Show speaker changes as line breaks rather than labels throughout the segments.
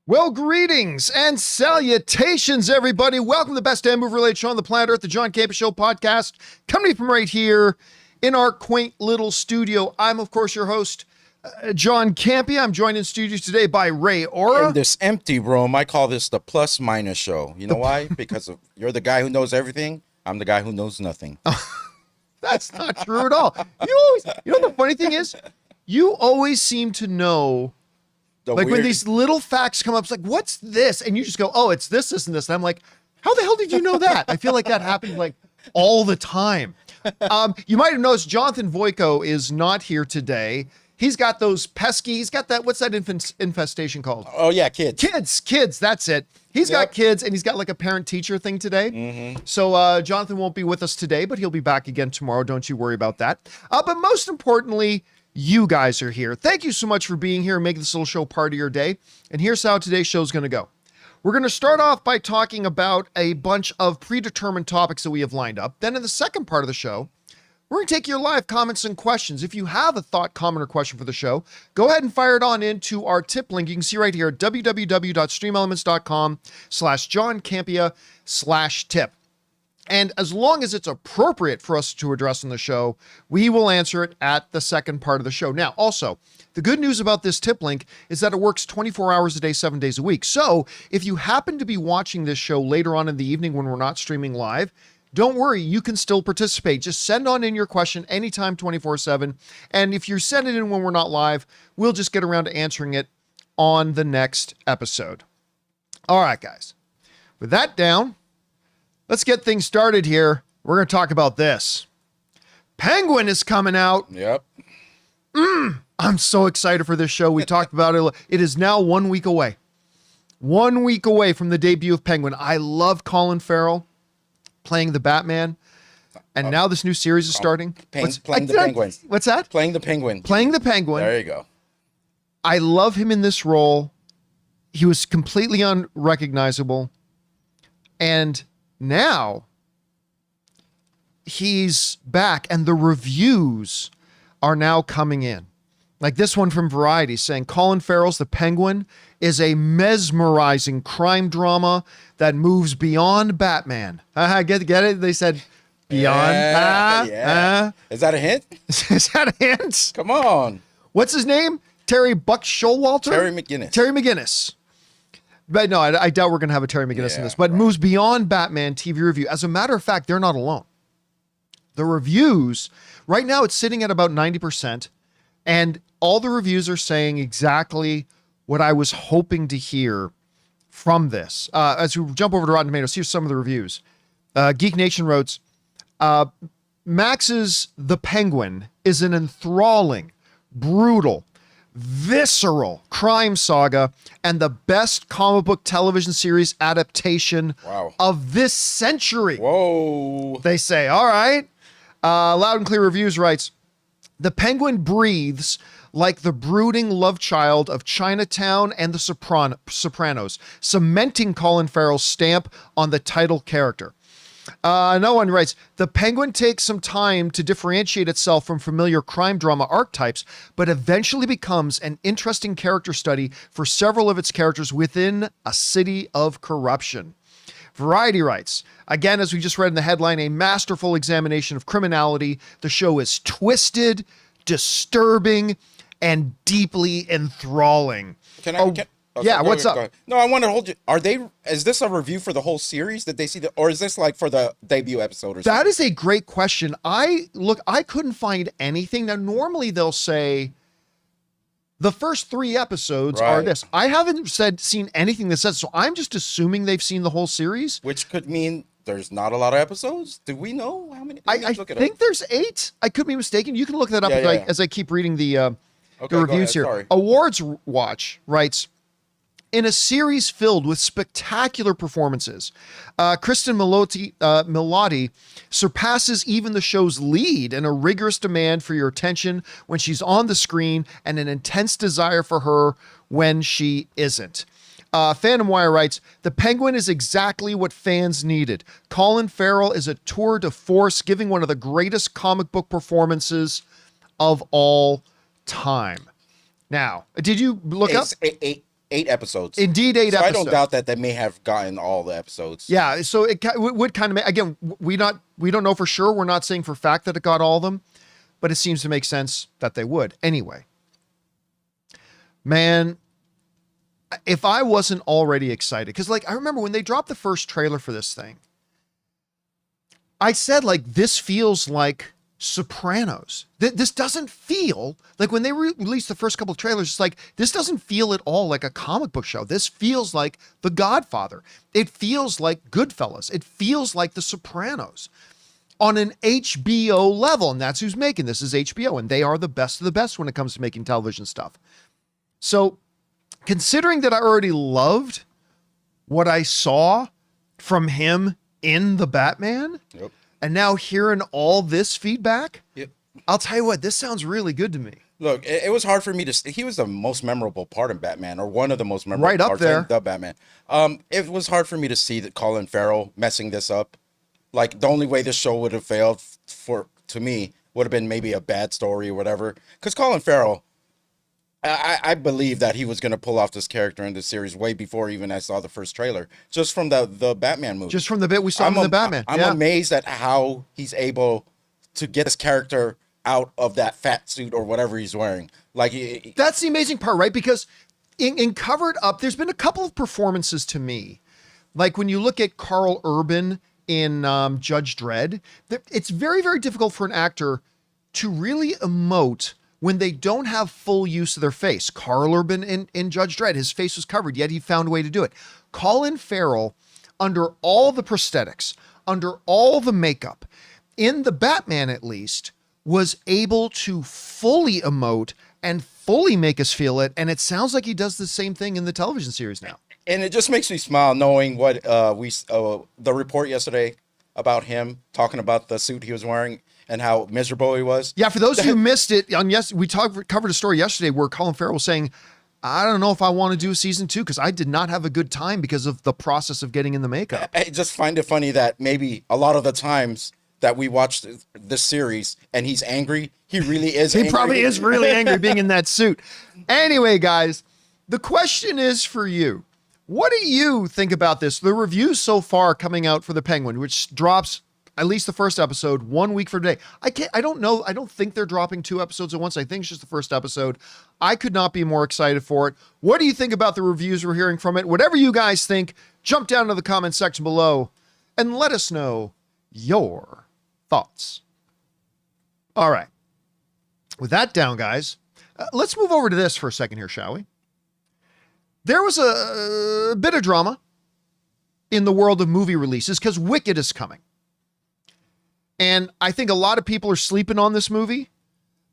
Well, greetings and salutations, everybody. Welcome to the best damn movie-related show on the planet Earth, the John Campea Show podcast, coming from right here in our quaint little studio. I'm, of course, your host, John Campea. I'm joined in studio today by Ray Ora.
In this empty room, I call this the plus-minus show. You know why? Because you're the guy who knows everything. I'm the guy who knows nothing.
That's not true at all. You know the funny thing is, you always seem to know. Like when these little facts come up, it's like, what's this? And you just go, oh, it's this, this, and this. And I'm like, how the hell did you know that? I feel like that happens like all the time. You might have noticed Jonathan Voico is not here today. He's got those pesky, he's got that, what's that infestation called?
Oh, yeah, kids.
Kids, that's it. He's got kids, and he's got like a parent-teacher thing today. Mm-hmm. So Jonathan won't be with us today, but he'll be back again tomorrow. Don't you worry about that. But most importantly, you guys are here. Thank you so much for being here and making this little show part of your day. And here's how today's show is going to go. We're going to start off by talking about a bunch of predetermined topics that we have lined up. Then in the second part of the show, we're going to take your live comments and questions. If you have a thought, comment, or question for the show, go ahead and fire it on into our tip link. You can see right here at www.streamelements.com/JohnCampea/tip. And as long as it's appropriate for us to address in the show, we will answer it at the second part of the show. Now, also, the good news about this tip link is that it works 24 hours a day, 7 days a week. So if you happen to be watching this show later on in the evening when we're not streaming live, don't worry, you can still participate. Just send on in your question anytime, 24/7. And if you send it in when we're not live, we'll just get around to answering it on the next episode. All right, guys. With that down, let's get things started here. We're going to talk about this. Penguin is coming out.
Yep.
I'm so excited for this show. We talked about it. It is now 1 week away. 1 week away from the debut of Penguin. I love Colin Farrell playing the Batman. And now this new series is starting.
Playing the Penguin.
What's that?
Playing the Penguin.
Playing the Penguin.
There you go.
I love him in this role. He was completely unrecognizable. And now he's back and the reviews are now coming in. Like this one from Variety saying Colin Farrell's The Penguin is a mesmerizing crime drama that moves beyond Batman. Get it? They said beyond.
Is that a hint?
Is that a hint?
Come on.
What's his name? Terry Showalter?
Terry McGinnis.
Terry McGinnis. But no, I doubt we're going to have a Terry McGinnis in this, but it moves beyond Batman TV review. As a matter of fact, they're not alone. The reviews, right now it's sitting at about 90%, and all the reviews are saying exactly what I was hoping to hear from this. As we jump over to Rotten Tomatoes, here's some of the reviews. Geek Nation wrote, Max's The Penguin is an enthralling, brutal, visceral crime saga and the best comic book television series adaptation of this century.
Whoa.
They say, all right. Loud and Clear Reviews writes, The Penguin breathes like the brooding love child of Chinatown and The Sopranos, cementing Colin Farrell's stamp on the title character. No one writes, The Penguin takes some time to differentiate itself from familiar crime drama archetypes, but eventually becomes an interesting character study for several of its characters within a city of corruption. Variety writes, again, as we just read in the headline, a masterful examination of criminality. The show is twisted, disturbing, and deeply enthralling. What's up?
No, I want to hold you. Is this a review for the whole series? Did they see or is this like for the debut episode or something?
That is a great question. I couldn't find anything. Now, normally they'll say the first 3 episodes are this. I haven't seen anything that says, so I'm just assuming they've seen the whole series.
Which could mean there's not a lot of episodes. Do we know how many?
I think there's 8. I could be mistaken. You can look that up as I keep reading the reviews here.
Sorry.
Awards Watch writes, in a series filled with spectacular performances, Kristen Milotti surpasses even the show's lead in a rigorous demand for your attention when she's on the screen and an intense desire for her when she isn't. Phantom Wire writes, The Penguin is exactly what fans needed. Colin Farrell is a tour de force, giving one of the greatest comic book performances of all time. Now, did you look up?
8 episodes.
Indeed, 8
so
episodes.
I don't doubt that they may have gotten all the episodes.
Yeah, so it would kind of make, again, we don't know for sure. We're not saying for fact that it got all of them, but it seems to make sense that they would. Anyway, man, if I wasn't already excited, because like I remember when they dropped the first trailer for this thing, I said like this feels like Sopranos. This doesn't feel like when they released the first couple of trailers, it's like this doesn't feel at all like a comic book show. This feels like The Godfather. It feels like Goodfellas. It feels like The Sopranos on an HBO level, and that's who's making this is HBO, and they are the best of the best when it comes to making television stuff. So considering that I already loved what I saw from him in The Batman,
Yep.
and now hearing all this feedback,
Yep.
I'll tell you what, this sounds really good to me.
Look, it was hard for me to. He was the most memorable part of Batman, or one of the most memorable
Right up
parts
there.
in the Batman. It was hard for me to see that Colin Farrell messing this up. Like the only way this show would have failed to me would have been maybe a bad story or whatever. Because Colin Farrell, I believe that he was going to pull off this character in this series way before even I saw the first trailer, just from the Batman movie.
Just from the bit we saw in the Batman.
I'm amazed at how he's able to get this character out of that fat suit or whatever he's wearing. Like
That's the amazing part, right? Because in Covered Up, there's been a couple of performances to me. Like when you look at Carl Urban in Judge Dredd, it's very, very difficult for an actor to really emote when they don't have full use of their face. Carl Urban in Judge Dredd, his face was covered, yet he found a way to do it. Colin Farrell, under all the prosthetics, under all the makeup, in the Batman at least, was able to fully emote and fully make us feel it. And it sounds like he does the same thing in the television series now.
And it just makes me smile knowing what the report yesterday about him talking about the suit he was wearing and how miserable he was.
Yeah, for those who missed it, we covered a story yesterday where Colin Farrell was saying, I don't know if I want to do season 2 because I did not have a good time because of the process of getting in the makeup.
I just find it funny that maybe a lot of the times that we watched this series and he's angry, he really is
He
angry.
probably is really angry being in that suit. Anyway, guys, the question is for you. What do you think about this? The reviews so far coming out for The Penguin, which drops at least the first episode 1 week from today. I don't know. I don't think they're dropping 2 episodes at once. I think it's just the first episode. I could not be more excited for it. What do you think about the reviews we're hearing from it? Whatever you guys think, jump down to the comment section below and let us know your thoughts. All right. With that down, guys, let's move over to this for a second here, shall we? There was a bit of drama in the world of movie releases because Wicked is coming. And I think a lot of people are sleeping on this movie.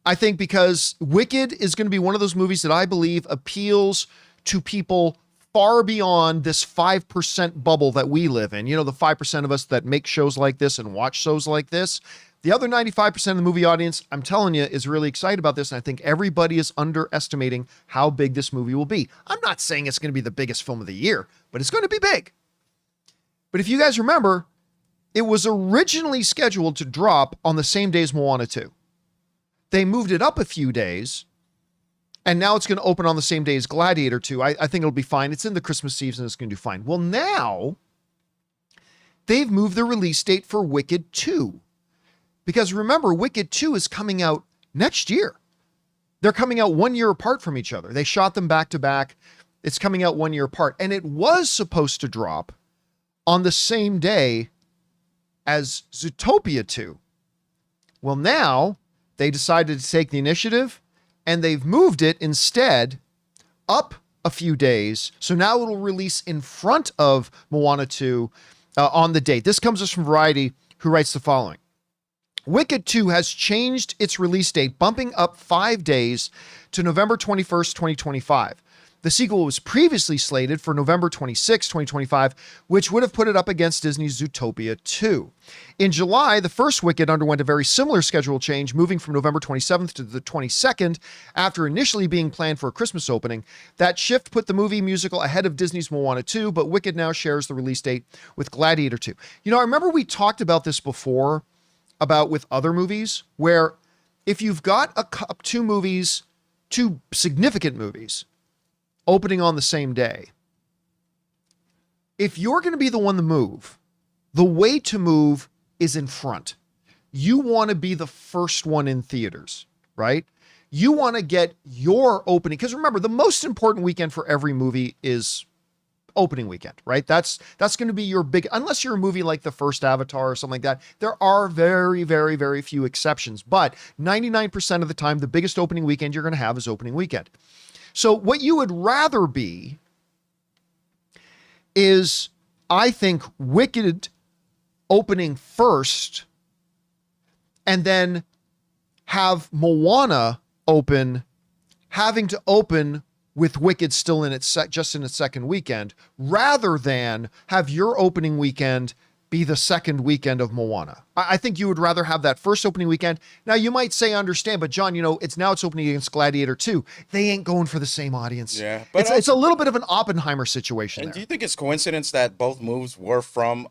I think because Wicked is going to be one of those movies that I believe appeals to people far beyond this 5% bubble that we live in. You know, the 5% of us that make shows like this and watch shows like this. The other 95% of the movie audience, I'm telling you, is really excited about this. And I think everybody is underestimating how big this movie will be. I'm not saying it's going to be the biggest film of the year, but it's going to be big. But if you guys remember, it was originally scheduled to drop on the same day as Moana 2. They moved it up a few days, and now it's going to open on the same day as Gladiator 2. I think it'll be fine. It's in the Christmas season. It's going to do fine. Well, now they've moved the release date for Wicked 2. Because remember, Wicked 2 is coming out next year. They're coming out 1 year apart from each other. They shot them back to back. It's coming out 1 year apart. And it was supposed to drop on the same day as Zootopia 2. Well, now they decided to take the initiative and they've moved it instead up a few days. So now it'll release in front of Moana 2 on the date. This comes to us from Variety, who writes the following. Wicked 2 has changed its release date, bumping up 5 days to November 21st, 2025. The sequel was previously slated for November 26, 2025, which would have put it up against Disney's Zootopia 2. In July, the first Wicked underwent a very similar schedule change, moving from November 27th to the 22nd, after initially being planned for a Christmas opening. That shift put the movie musical ahead of Disney's Moana 2, but Wicked now shares the release date with Gladiator 2. You know, I remember we talked about this before, about with other movies, where if you've got two significant movies, opening on the same day. If you're going to be the one to move, the way to move is in front. You want to be the first one in theaters, right? You want to get your opening, because remember, the most important weekend for every movie is opening weekend, right? That's going to be your big, unless you're a movie like the first Avatar or something like that. There are very, very, very few exceptions, but 99% of the time, the biggest opening weekend you're going to have is opening weekend. So what you would rather be is, I think, Wicked opening first and then have Moana open, having to open with Wicked still in its just in its second weekend, rather than have your opening weekend be the second weekend of Moana. I think you would rather have that first opening weekend. Now you might say, understand, but John, it's opening against Gladiator 2. They ain't going for the same audience.
Yeah, but
it's a little bit of an Oppenheimer situation
And
there.
do you think it's coincidence that both moves were from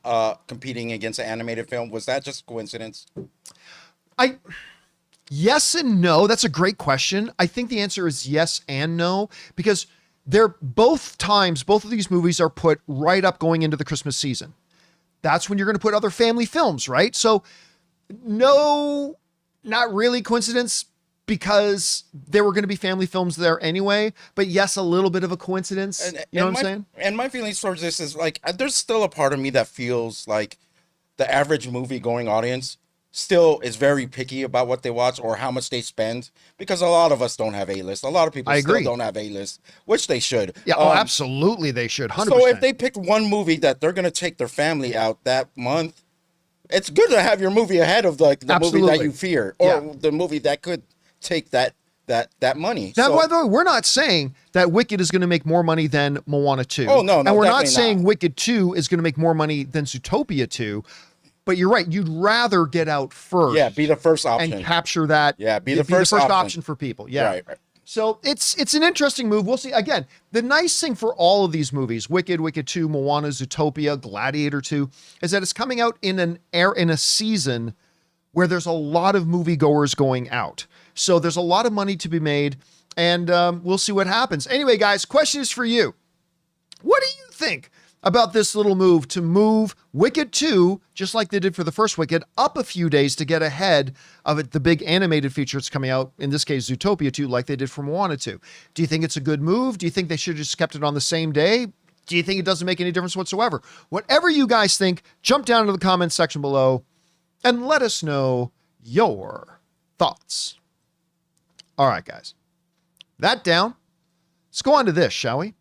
competing against an animated film? Was that just coincidence?
Yes and no. That's a great question. I think the answer is yes and no, because they're both of these movies are put right up going into the Christmas season. That's when you're going to put other family films, right? So no, not really coincidence, because there were going to be family films there anyway, but yes, a little bit of a coincidence. You know what I'm saying?
And my feelings towards this is like, there's still a part of me that feels like the average movie going audience still is very picky about what they watch or how much they spend, because a lot of us don't have A-list. A lot of people still don't have A-list, which they should.
Yeah, absolutely they should, 100%.
So if they picked one movie that they're going to take their family out that month, it's good to have your movie ahead of like the movie that you fear, or the movie that could take that money.
Now, by the way, we're not saying that Wicked is going to make more money than Moana 2.
Oh, no,
and we're not saying
not.
Wicked 2 is going to make more money than Zootopia 2. But you're right. You'd rather get out first.
Yeah, be the first option.
And capture that.
Yeah, be the first
option for people. Yeah.
Right.
So it's an interesting move. We'll see. Again, the nice thing for all of these movies, Wicked, Wicked 2, Moana, Zootopia, Gladiator 2, is that it's coming out in a season where there's a lot of moviegoers going out. So there's a lot of money to be made, and we'll see what happens. Anyway, guys, question is for you. What do you think about this little move to move Wicked 2, just like they did for the first Wicked, up a few days to get ahead of it, the big animated feature that's coming out, in this case, Zootopia 2, like they did for Moana 2? Do you think it's a good move? Do you think they should have just kept it on the same day? Do you think it doesn't make any difference whatsoever? Whatever you guys think, jump down to the comments section below and let us know your thoughts. All right, guys. That down. Let's go on to this, shall we?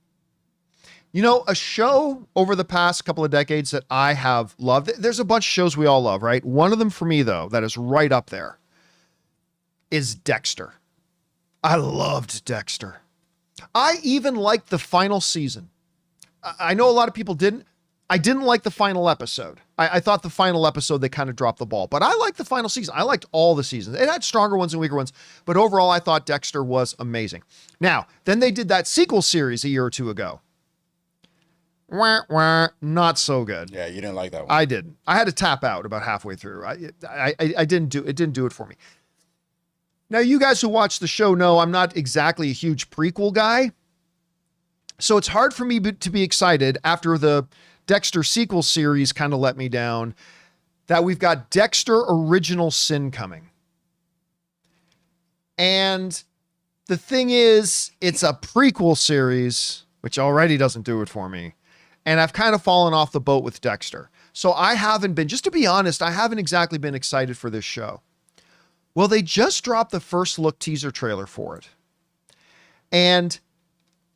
A show over the past couple of decades that I have loved, there's a bunch of shows we all love, right? One of them for me, though, that is right up there is Dexter. I loved Dexter. I even liked the final season. I know a lot of people didn't. I didn't like the final episode. I thought the final episode, they kind of dropped the ball, but I liked the final season. I liked all the seasons. It had stronger ones and weaker ones, but overall, I thought Dexter was amazing. Now, then they did that sequel series a year or two ago. Not so good.
Yeah, you didn't like that one.
I didn't. I had to tap out about halfway through. I didn't do it. Didn't do it for me. Now, you guys who watch the show know I'm not exactly a huge prequel guy, so it's hard for me to be excited after the Dexter sequel series kind of let me down, that we've got Dexter Original Sin coming. And the thing is, it's a prequel series, which already doesn't do it for me. And I've kind of fallen off the boat with Dexter. So I haven't been, just to be honest, I haven't exactly been excited for this show. Well, they just dropped the first look teaser trailer for it. And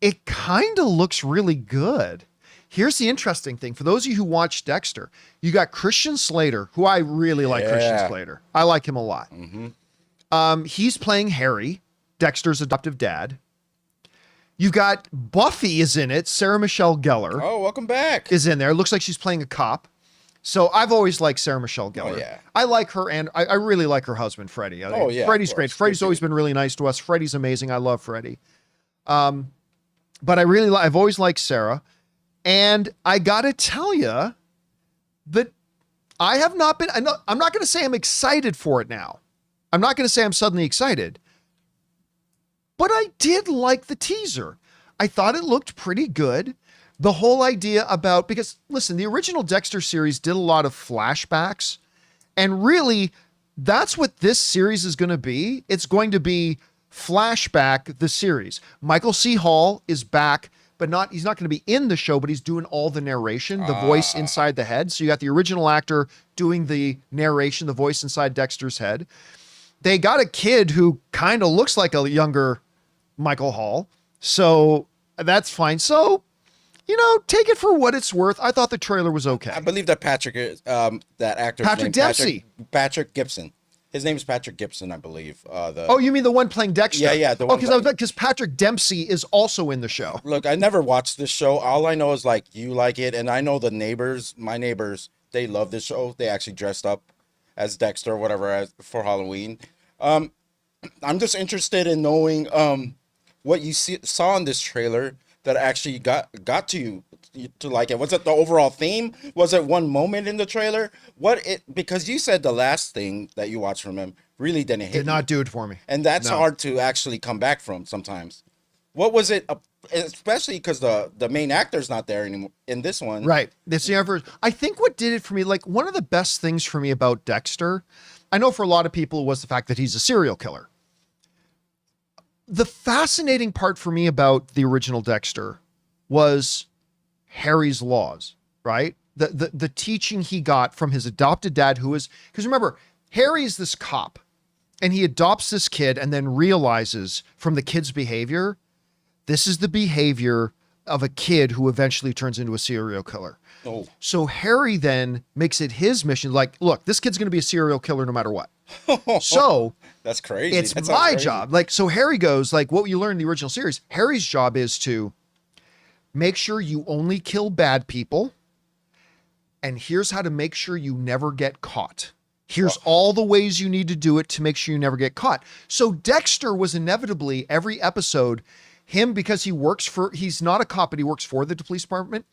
it kind of looks really good. Here's the interesting thing. For those of you who watch Dexter, you got Christian Slater, who I really like. Christian Slater. I like him a lot. Mm-hmm. He's playing Harry, Dexter's adoptive dad. You've got Buffy is in it. Sarah Michelle Gellar.
Oh, welcome back.
Is in there. Looks like she's playing a cop. So I've always liked Sarah Michelle Gellar.
Oh, yeah.
I like her, and I really like her husband, Freddie.
Oh, yeah.
Freddie's great. Freddie's always been really nice to us. Freddie's amazing. I love Freddie. But I've always liked Sarah. And I got to tell you that I have not been, I'm not going to say I'm excited for it now. I'm not going to say I'm suddenly excited. But I did like the teaser. I thought it looked pretty good. The whole idea about, because listen, the original Dexter series did a lot of flashbacks, and really that's what this series is going to be. It's going to be flashback the series. Michael C. Hall is back, but he's not going to be in the show, but he's doing all the narration, the voice inside the head. So you got the original actor doing the narration, the voice inside Dexter's head. They got a kid who kind of looks like a younger Michael Hall. So that's fine. So, take it for what it's worth. I thought the trailer was okay.
I believe that Patrick is that actor.
Patrick Dempsey.
Patrick Gibson. His name is Patrick Gibson, I believe.
Oh, you mean the one playing Dexter?
Yeah.
Because Patrick Dempsey is also in the show.
Look, I never watched this show. All I know is like you like it, and I know the neighbors. My neighbors, they love this show. They actually dressed up as Dexter or whatever for Halloween. I'm just interested in knowing what you saw in this trailer that actually got to you to like it. Was it the overall theme? Was it one moment in the trailer? Because you said the last thing that you watched from him really didn't hit.
Did not do it for me.
And that's hard to actually come back from sometimes. What was it? Especially because the main actor's not there anymore in this one.
Right. I think what did it for me, like one of the best things for me about Dexter, I know for a lot of people was the fact that he's a serial killer. The fascinating part for me about the original Dexter was Harry's laws, right? The teaching he got from his adopted dad, because remember, Harry's this cop and he adopts this kid and then realizes from the kid's behavior, this is the behavior of a kid who eventually turns into a serial killer.
Oh.
So Harry then makes it his mission. Like, look, this kid's going to be a serial killer no matter what. So
that's crazy.
It's my job. Like, so Harry goes, like what you learned in the original series, Harry's job is to make sure you only kill bad people. And here's how to make sure you never get caught. Here's all the ways you need to do it to make sure you never get caught. So Dexter was inevitably every episode because he's not a cop, but he works for the police department.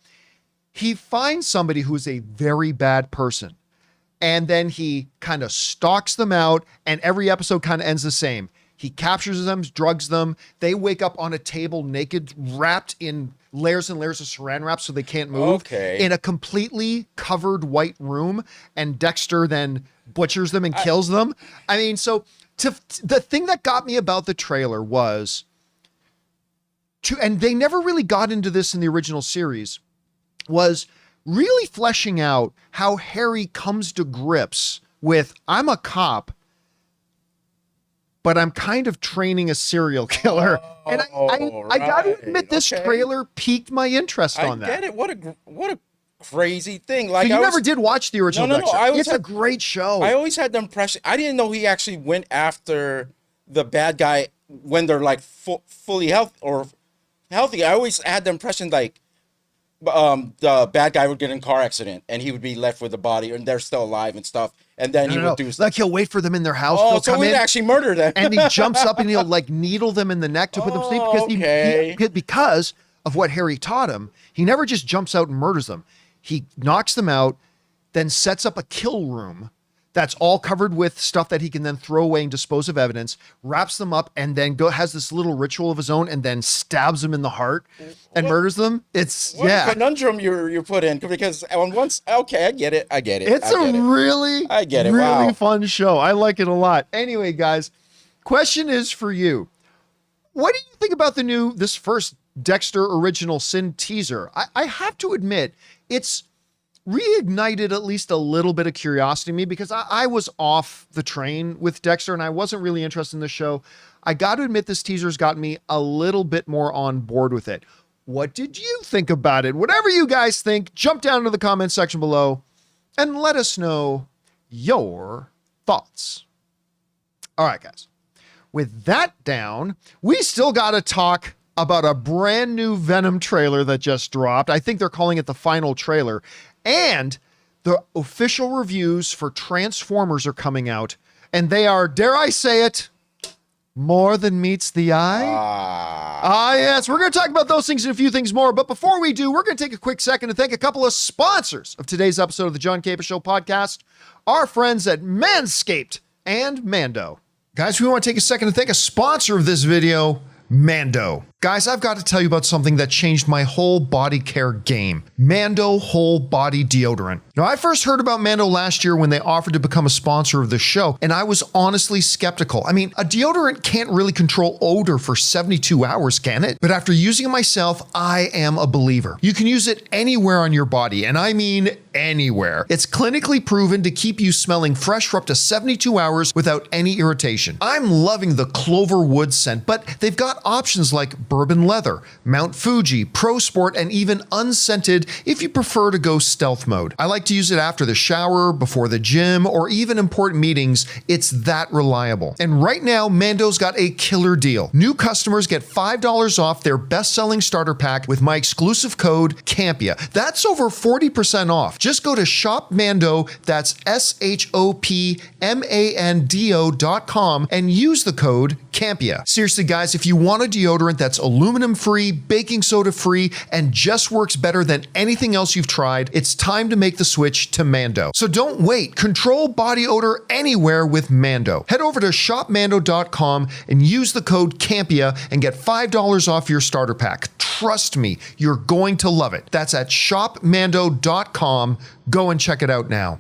He finds somebody who's a very bad person. And then he kind of stalks them out, and every episode kind of ends the same. He captures them, drugs them. They wake up on a table naked, wrapped in layers and layers of saran wrap so they can't move.
Okay.
In a completely covered white room, and Dexter then butchers them and kills them. I mean, so the thing that got me about the trailer was, and they never really got into this in the original series, was really fleshing out how Harry comes to grips with, I'm a cop, but I'm kind of training a serial killer. And I got to admit, this trailer piqued my interest on that.
I get it. What a crazy thing. Like,
so you never did watch the original Dexter. It's a great show.
I always had the impression, I didn't know he actually went after the bad guy when they're like fully healthy. I always had the impression like, the bad guy would get in a car accident and he would be left with the body and they're still alive and stuff. And then he would do
like he'll wait for them in their house.
So he'd actually murder them.
And he jumps up and he'll like needle them in the neck to put them to sleep because of what Harry taught him. He never just jumps out and murders them. He knocks them out, then sets up a kill room that's all covered with stuff that he can then throw away and dispose of evidence, wraps them up, and then has this little ritual of his own and then stabs them in the heart and murders them. It's
a conundrum you put in, because I get it.
It's a really fun show. I like it a lot. Anyway, guys, question is for you. What do you think about this first Dexter Original Sin teaser? I have to admit, it's reignited at least a little bit of curiosity in me, because I was off the train with Dexter and I wasn't really interested in the show. I got to admit, this teaser's gotten me a little bit more on board with it. What did you think about it? Whatever you guys think, jump down to the comments section below and let us know your thoughts. All right, guys. With that down, we still got to talk about a brand new Venom trailer that just dropped. I think they're calling it the final trailer. And the official reviews for Transformers are coming out. And they are, dare I say it, more than meets the eye. Yes. We're going to talk about those things and a few things more. But before we do, we're going to take a quick second to thank a couple of sponsors of today's episode of the John Campea Show podcast, our friends at Manscaped and Mando. Guys, we want to take a second to thank a sponsor of this video, Mando. Guys, I've got to tell you about something that changed my whole body care game. Mando Whole Body Deodorant. Now, I first heard about Mando last year when they offered to become a sponsor of the show, and I was honestly skeptical. I mean, a deodorant can't really control odor for 72 hours, can it? But after using it myself, I am a believer. You can use it anywhere on your body, and I mean anywhere. It's clinically proven to keep you smelling fresh for up to 72 hours without any irritation. I'm loving the clover wood scent, but they've got options like bourbon leather, Mount Fuji, Pro Sport, and even unscented if you prefer to go stealth mode. I like to use it after the shower, before the gym, or even important meetings. It's that reliable. And right now, Mando's got a killer deal. New customers get $5 off their best-selling starter pack with my exclusive code Campea. That's over 40% off. Just go to shopmando, that's shopmando.com, and use the code Campea. Seriously, guys, if you want a deodorant that's aluminum-free, baking soda-free, and just works better than anything else you've tried, it's time to make the switch to Mando. So don't wait. Control body odor anywhere with Mando. Head over to shopmando.com and use the code Campea and get $5 off your starter pack. Trust me, you're going to love it. That's at shopmando.com. Go and check it out now.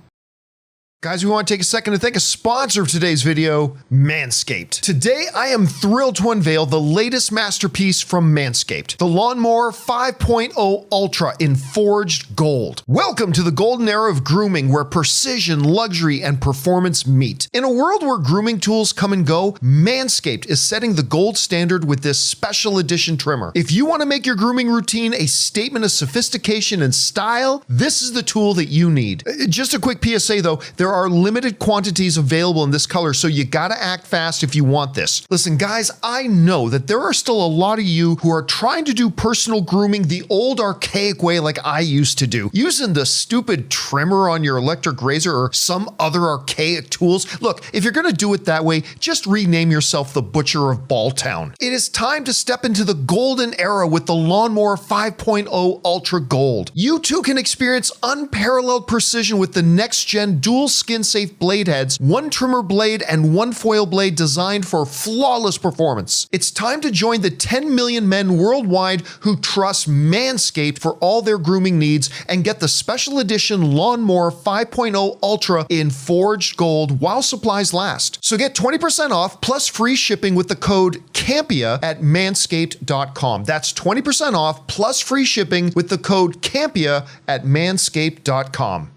Guys, we want to take a second to thank a sponsor of today's video, Manscaped. Today, I am thrilled to unveil the latest masterpiece from Manscaped, the Lawnmower 5.0 Ultra in forged gold. Welcome to the golden era of grooming where precision, luxury, and performance meet. In a world where grooming tools come and go, Manscaped is setting the gold standard with this special edition trimmer. If you want to make your grooming routine a statement of sophistication and style, this is the tool that you need. Just a quick PSA though, there are limited quantities available in this color, so you gotta act fast if you want this. Listen, guys, I know that there are still a lot of you who are trying to do personal grooming the old archaic way like I used to do, using the stupid trimmer on your electric razor or some other archaic tools. Look, if you're gonna do it that way, just rename yourself the Butcher of Balltown. It is time to step into the golden era with the Lawnmower 5.0 Ultra Gold. You too can experience unparalleled precision with the next-gen dual skin-safe blade heads, one trimmer blade and one foil blade designed for flawless performance. It's time to join the 10 million men worldwide who trust Manscaped for all their grooming needs and get the special edition Lawnmower 5.0 Ultra in forged gold while supplies last. So get 20% off plus free shipping with the code Campea at manscaped.com. That's 20% off plus free shipping with the code Campea at manscaped.com.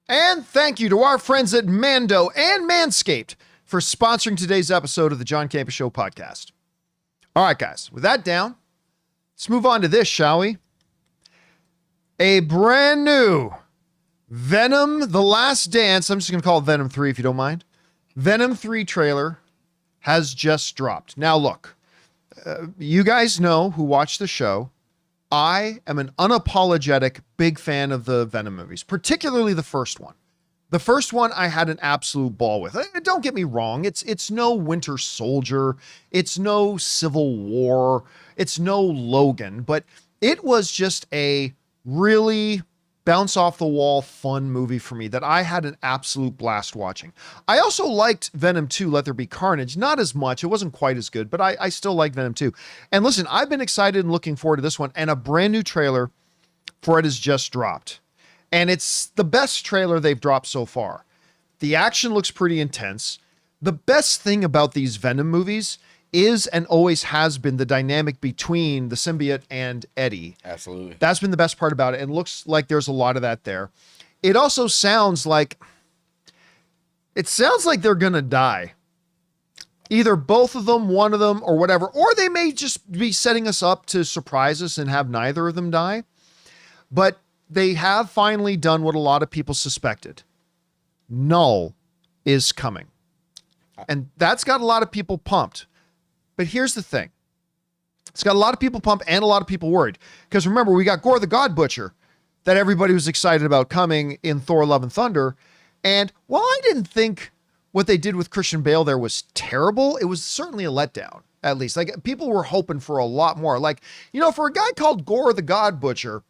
And thank you to our friends at Mando and Manscaped for sponsoring today's episode of the John Campea Show podcast. All right, guys, with that down, let's move on to this, shall we? A brand new Venom The Last Dance, I'm just going to call it Venom 3 if you don't mind, Venom 3 trailer has just dropped. Now, look, you guys know who watch the show. I am an unapologetic big fan of the Venom movies, particularly the first one. The first one I had an absolute ball with. Don't get me wrong, it's no Winter Soldier, it's no Civil War, it's no Logan, but it was just a really bounce off the wall fun movie for me that I had an absolute blast watching. I also liked Venom 2, Let There Be Carnage. Not as much, it wasn't quite as good, but I still like Venom 2. And listen, I've been excited and looking forward to this one, and a brand new trailer for it has just dropped. And it's the best trailer they've dropped so far. The action looks pretty intense. The best thing about these Venom movies is and always has been the dynamic between the symbiote and Eddie.
Absolutely. That's
been the best part about it. And looks like there's a lot of that there. It also sounds like they're going to die. Either both of them, one of them, or whatever. Or they may just be setting us up to surprise us and have neither of them die. But they have finally done what a lot of people suspected. Knull is coming. And that's got a lot of people pumped. But here's the thing. It's got a lot of people pumped and a lot of people worried. Because remember, we got Gore the God Butcher that everybody was excited about coming in Thor Love and Thunder. And while I didn't think what they did with Christian Bale there was terrible, it was certainly a letdown, at least. Like, people were hoping for a lot more. Like, you know, for a guy called Gore the God Butcher,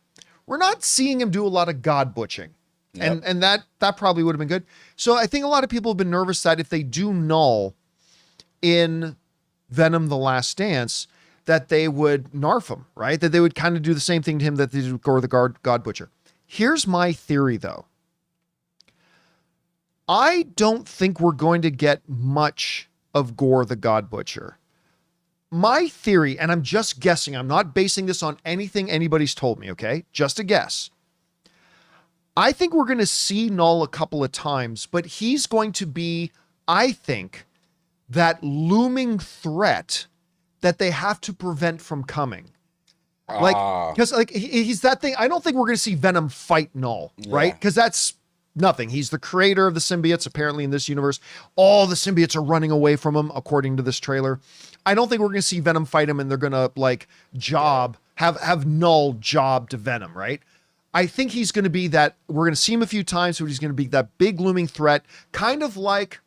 we're not seeing him do a lot of God butching. Yep. And that probably would have been good. So I think a lot of people have been nervous that if they do Knull in Venom The Last Dance, that they would narf him, right? That they would kind of do the same thing to him that they did with Gore the God Butcher. Here's my theory, though. I don't think we're going to get much of Gore the God Butcher. My theory, and I'm just guessing, I'm not basing this on anything anybody's told me, okay? Just a guess. I think we're going to see Knull a couple of times, but he's going to be, I think, that looming threat that they have to prevent from coming. Like, because like he's that thing. I don't think we're going to see Venom fight Knull, right? Because that's nothing. He's the creator of the symbiotes, apparently, in this universe. All the symbiotes are running away from him, according to this trailer. I don't think we're going to see Venom fight him and they're going to like have Knull job to Venom, right? I think he's going to be that, we're going to see him a few times, but he's going to be that big looming threat, kind of like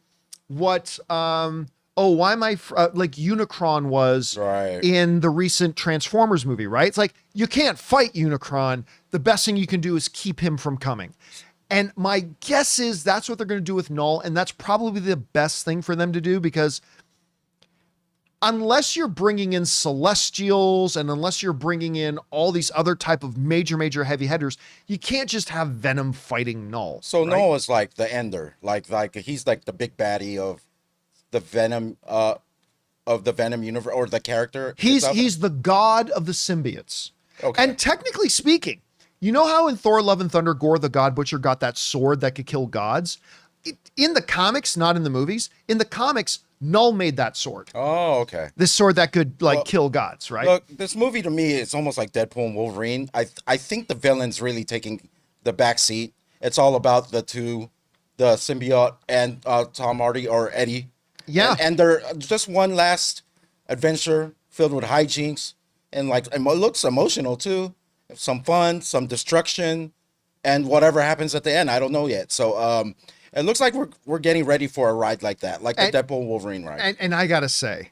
what, like Unicron was in the recent Transformers movie, right? It's like, you can't fight Unicron. The best thing you can do is keep him from coming. And my guess is that's what they're going to do with Knull. And that's probably the best thing for them to do, because unless you're bringing in Celestials and unless you're bringing in all these other type of major heavy hitters, you can't just have Venom fighting Knull.
So right? Knull is like the Ender, like he's like the big baddie of the Venom universe, or the character.
He's the god of the symbiotes.
Okay.
And technically speaking, you know how in Thor: Love and Thunder, Gore the God Butcher got that sword that could kill gods? In the comics, not in the movies. In the comics, Knull made that sword.
Oh, okay.
This sword that could kill gods, right?
Look, this movie to me, it's almost like Deadpool and Wolverine. I think the villain's really taking the back seat. It's all about the two, the symbiote and Tom Hardy or Eddie.
Yeah.
And they're just one last adventure filled with hijinks and like it looks emotional too. Some fun, some destruction, and whatever happens at the end, I don't know yet. So it looks like we're getting ready for a ride like that, like the Deadpool Wolverine ride.
And I gotta say,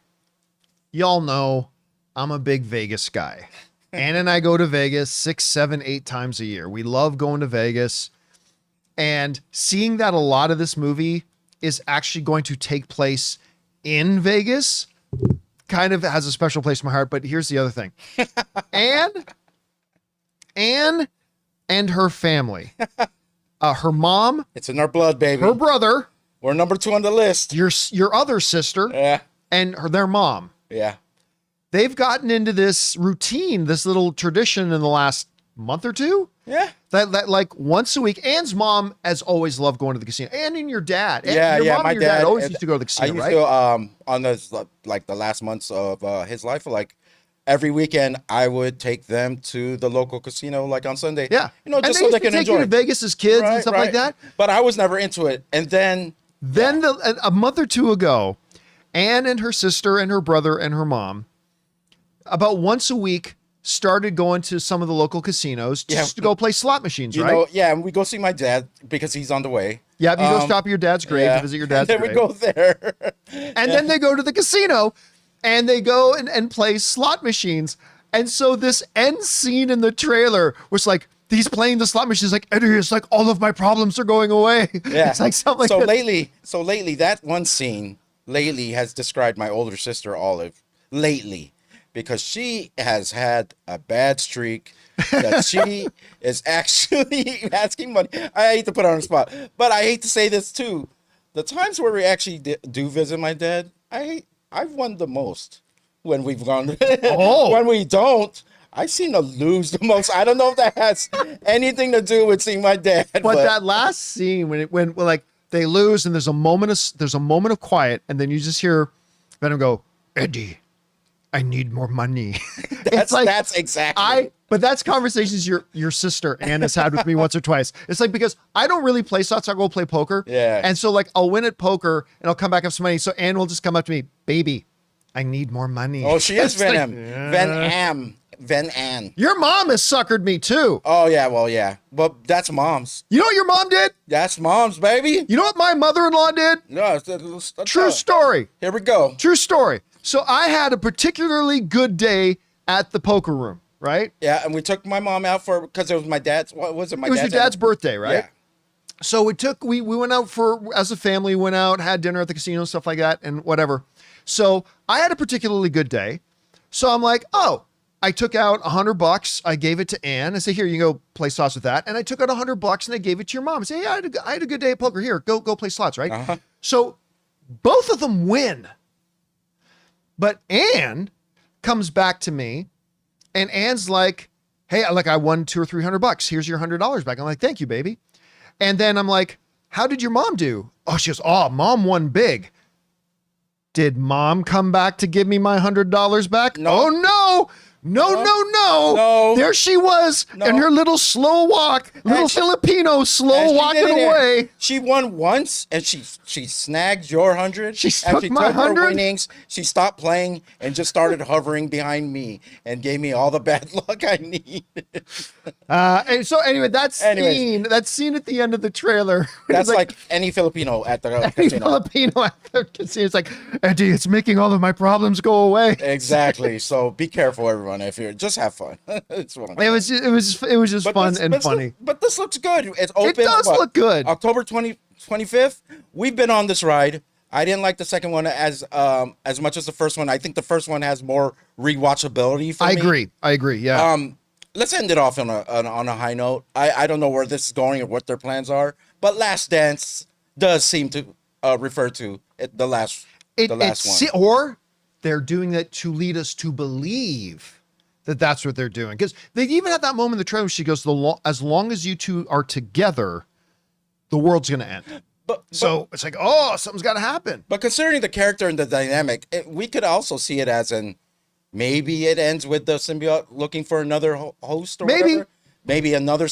y'all know I'm a big Vegas guy. Ann and I go to Vegas 6, 7, 8 times a year. We love going to Vegas. And seeing that a lot of this movie is actually going to take place in Vegas kind of has a special place in my heart. But here's the other thing. Ann and her family. Her mom.
It's in our blood, baby.
Her brother.
We're number 2 on the list.
Your other sister.
Yeah.
And their mom.
Yeah.
They've gotten into this routine, this little tradition in the last month or two.
Yeah.
That like once a week. Ann's mom has always loved going to the casino. Ann and your dad.
Your
mom and your dad always used to go to the casino,
I used
right?
to, on the, like the last months of his life, like every weekend, I would take them to the local casino, like on Sunday.
Yeah.
You know, just
and
so they can
take
enjoy.
You to Vegas as kids and stuff like that.
But I was never into it. And then
a month or two ago, Ann and her sister and her brother and her mom, about once a week, started going to some of the local casinos just to go play slot machines, right?
And we go see my dad because he's on the way.
Yeah, you go stop at your dad's grave to visit your dad's grave.
And then we go there.
And then they go to the casino and they go and play slot machines. And so this end scene in the trailer was like, he's playing the slot machines like, Eddie, it's like all of my problems are going away.
Yeah.
It's like something
so
like
lately, that one scene has described my older sister, Olive, lately. Because she has had a bad streak that she is actually asking money. I hate to put her on the spot, but I hate to say this too. The times where we actually do visit my dad, I've won the most when we've gone. When we don't, I seem to lose the most. I don't know if that has anything to do with seeing my dad.
But that last scene when like they lose and there's a moment of quiet, and then you just hear Venom go, Eddie, I need more money.
That's exactly.
But that's conversations your sister Ann has had with me once or twice. It's like, because I don't really play slots, I'll go play poker.
Yeah.
And so like I'll win at poker and I'll come back up some money. So Ann will just come up to me, baby, I need more money.
Oh, she is Venom.
Like,
Venom.
Your mom has suckered me too.
Oh yeah, well yeah. But that's mom's.
You know what your mom did?
That's mom's, baby.
You know what my mother-in-law did?
No,
true story.
Here we go.
True story. So I had a particularly good day at the poker room, right?
Yeah, and we took my mom out because it was my dad's. What was it?
It was your dad's birthday, right?
Yeah.
So we went out as a family, had dinner at the casino and stuff like that and whatever. So I had a particularly good day. So I'm like, oh, I took out $100. I gave it to Ann. I said, here, you go play slots with that. And I took out $100 and I gave it to your mom. I said, yeah, I had a good day at poker. Here, go play slots, right?
Uh-huh.
So both of them win. But Ann comes back to me and Ann's like, hey, I won $200 or $300. Here's your $100 back. I'm like, thank you, baby. And then I'm like, how did your mom do? Oh, she goes, oh, mom won big. Did mom come back to give me my $100 back?
No.
Oh, no. No. There she was in her little slow walk, little Filipino slow walking away.
She won once and she snagged your 100.
She took my 100
winnings. She stopped playing and just started hovering behind me and gave me all the bad luck I needed.
And so anyway, that scene at the end of the trailer.
That's like any Filipino at the casino.
Filipino at the casino. It's like, Eddie, it's making all of my problems go away.
Exactly. So be careful, everyone. If you're just have fun. It's what
it was just fun and funny.
But this looks good. It's open. It
does look good.
October 25th. We've been on this ride. I didn't like the second one as much as the first one. I think the first one has more rewatchability for me.
I agree. Yeah.
Let's end it off on a high note. I don't know where this is going or what their plans are, but Last Dance does seem to refer to the last one.
Or they're doing that to lead us to believe that that's what they're doing. Because they even had that moment in the trailer where she goes, as long as you two are together, the world's going to end. So it's like, oh, something's got to happen.
But considering the character and the dynamic, we could also see it as maybe it ends with the symbiote looking for another host or whatever. Maybe another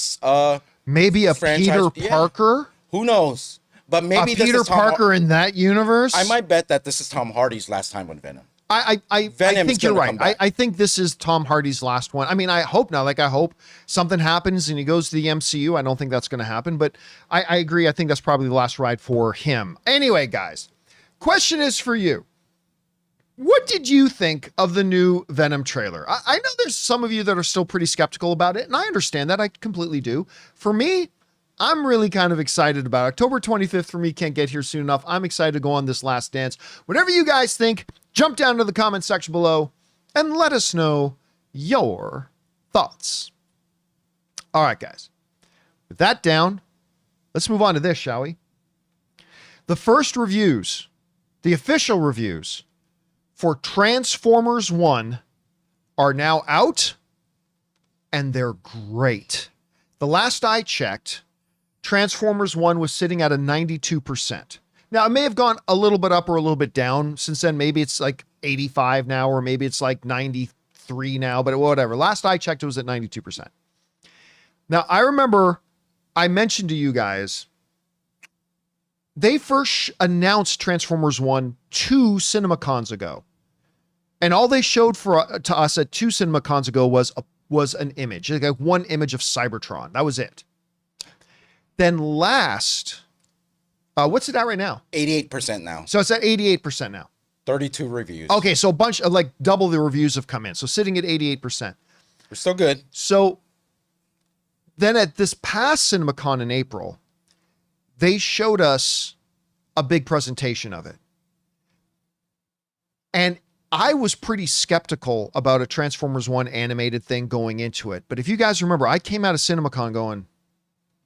maybe a
franchise.
Peter Parker.
Who knows? But maybe this
Peter
is
Parker in that universe.
I might bet that this is Tom Hardy's last time with Venom.
I think you're right. I think this is Tom Hardy's last one. I mean, I hope not. I hope something happens and he goes to the MCU. I don't think that's going to happen, but I agree. I think that's probably the last ride for him. Anyway, guys, question is for you. What did you think of the new Venom trailer? I know there's some of you that are still pretty skeptical about it, and I understand that. I completely do. For me, I'm really kind of excited about it. October 25th for me can't get here soon enough. I'm excited to go on this Last Dance. Whatever you guys think, jump down to the comment section below and let us know your thoughts. All right, guys. With that down, let's move on to this, shall we? The first reviews, the official reviews for Transformers 1 are now out, and they're great. The last I checked, Transformers 1 was sitting at a 92%. Now, it may have gone a little bit up or a little bit down since then. Maybe it's like 85 now, or maybe it's like 93 now, but whatever. Last I checked, it was at 92%. Now, I remember I mentioned to you guys, they first announced Transformers 1 2 CinemaCons ago. And all they showed to us at 2 CinemaCons ago was an image, like one image of Cybertron. That was it. Then what's it at right now?
88% now.
So it's at 88% now.
32 reviews.
Okay, so a bunch of like double the reviews have come in. So sitting at 88%.
We're still good.
So then at this past CinemaCon in April, they showed us a big presentation of it. And I was pretty skeptical about a Transformers 1 animated thing going into it. But if you guys remember, I came out of CinemaCon going,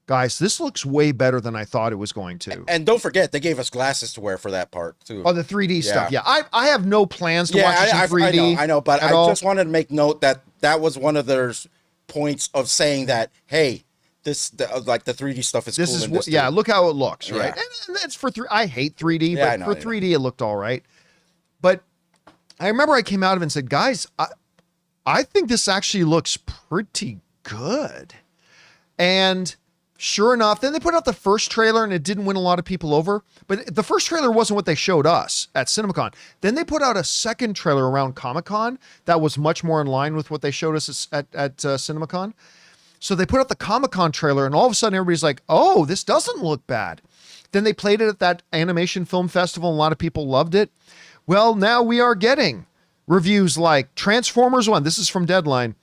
guys, this looks way better than I thought it was going to.
And don't forget, they gave us glasses to wear for that part, too.
Oh, the 3D stuff. Yeah, I have no plans to watch it in 3D.
I know, but I just wanted to make note that was one of their points of saying that, hey, like the 3D stuff is cool.
Look how it looks, right? And that's for I hate 3D, but for 3D it looked all right. But I remember I came out of it and said, guys, I think this actually looks pretty good. And sure enough, then they put out the first trailer and it didn't win a lot of people over. But the first trailer wasn't what they showed us at CinemaCon. Then they put out a second trailer around Comic-Con that was much more in line with what they showed us at CinemaCon. So they put out the Comic-Con trailer and all of a sudden everybody's like, oh, this doesn't look bad. Then they played it at that animation film festival and a lot of people loved it. Well, now we are getting reviews like Transformers 1. This is from Deadline.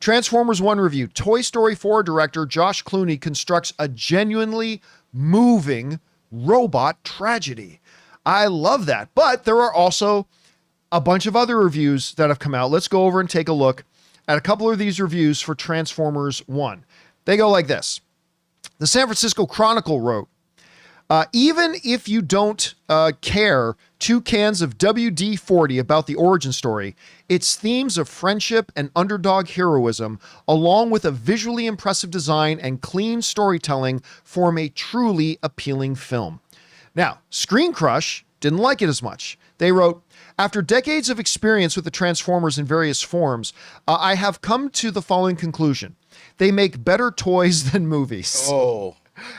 Transformers 1 review. Toy Story 4 director Josh Clooney constructs a genuinely moving robot tragedy. I love that. But there are also a bunch of other reviews that have come out. Let's go over and take a look at a couple of these reviews for Transformers 1. They go like this. The San Francisco Chronicle wrote, even if you don't care 2 cans of WD-40 about the origin story, its themes of friendship and underdog heroism, along with a visually impressive design and clean storytelling, form a truly appealing film. Now, Screen Crush didn't like it as much. They wrote, after decades of experience with the Transformers in various forms, I have come to the following conclusion. They make better toys than movies.
Oh.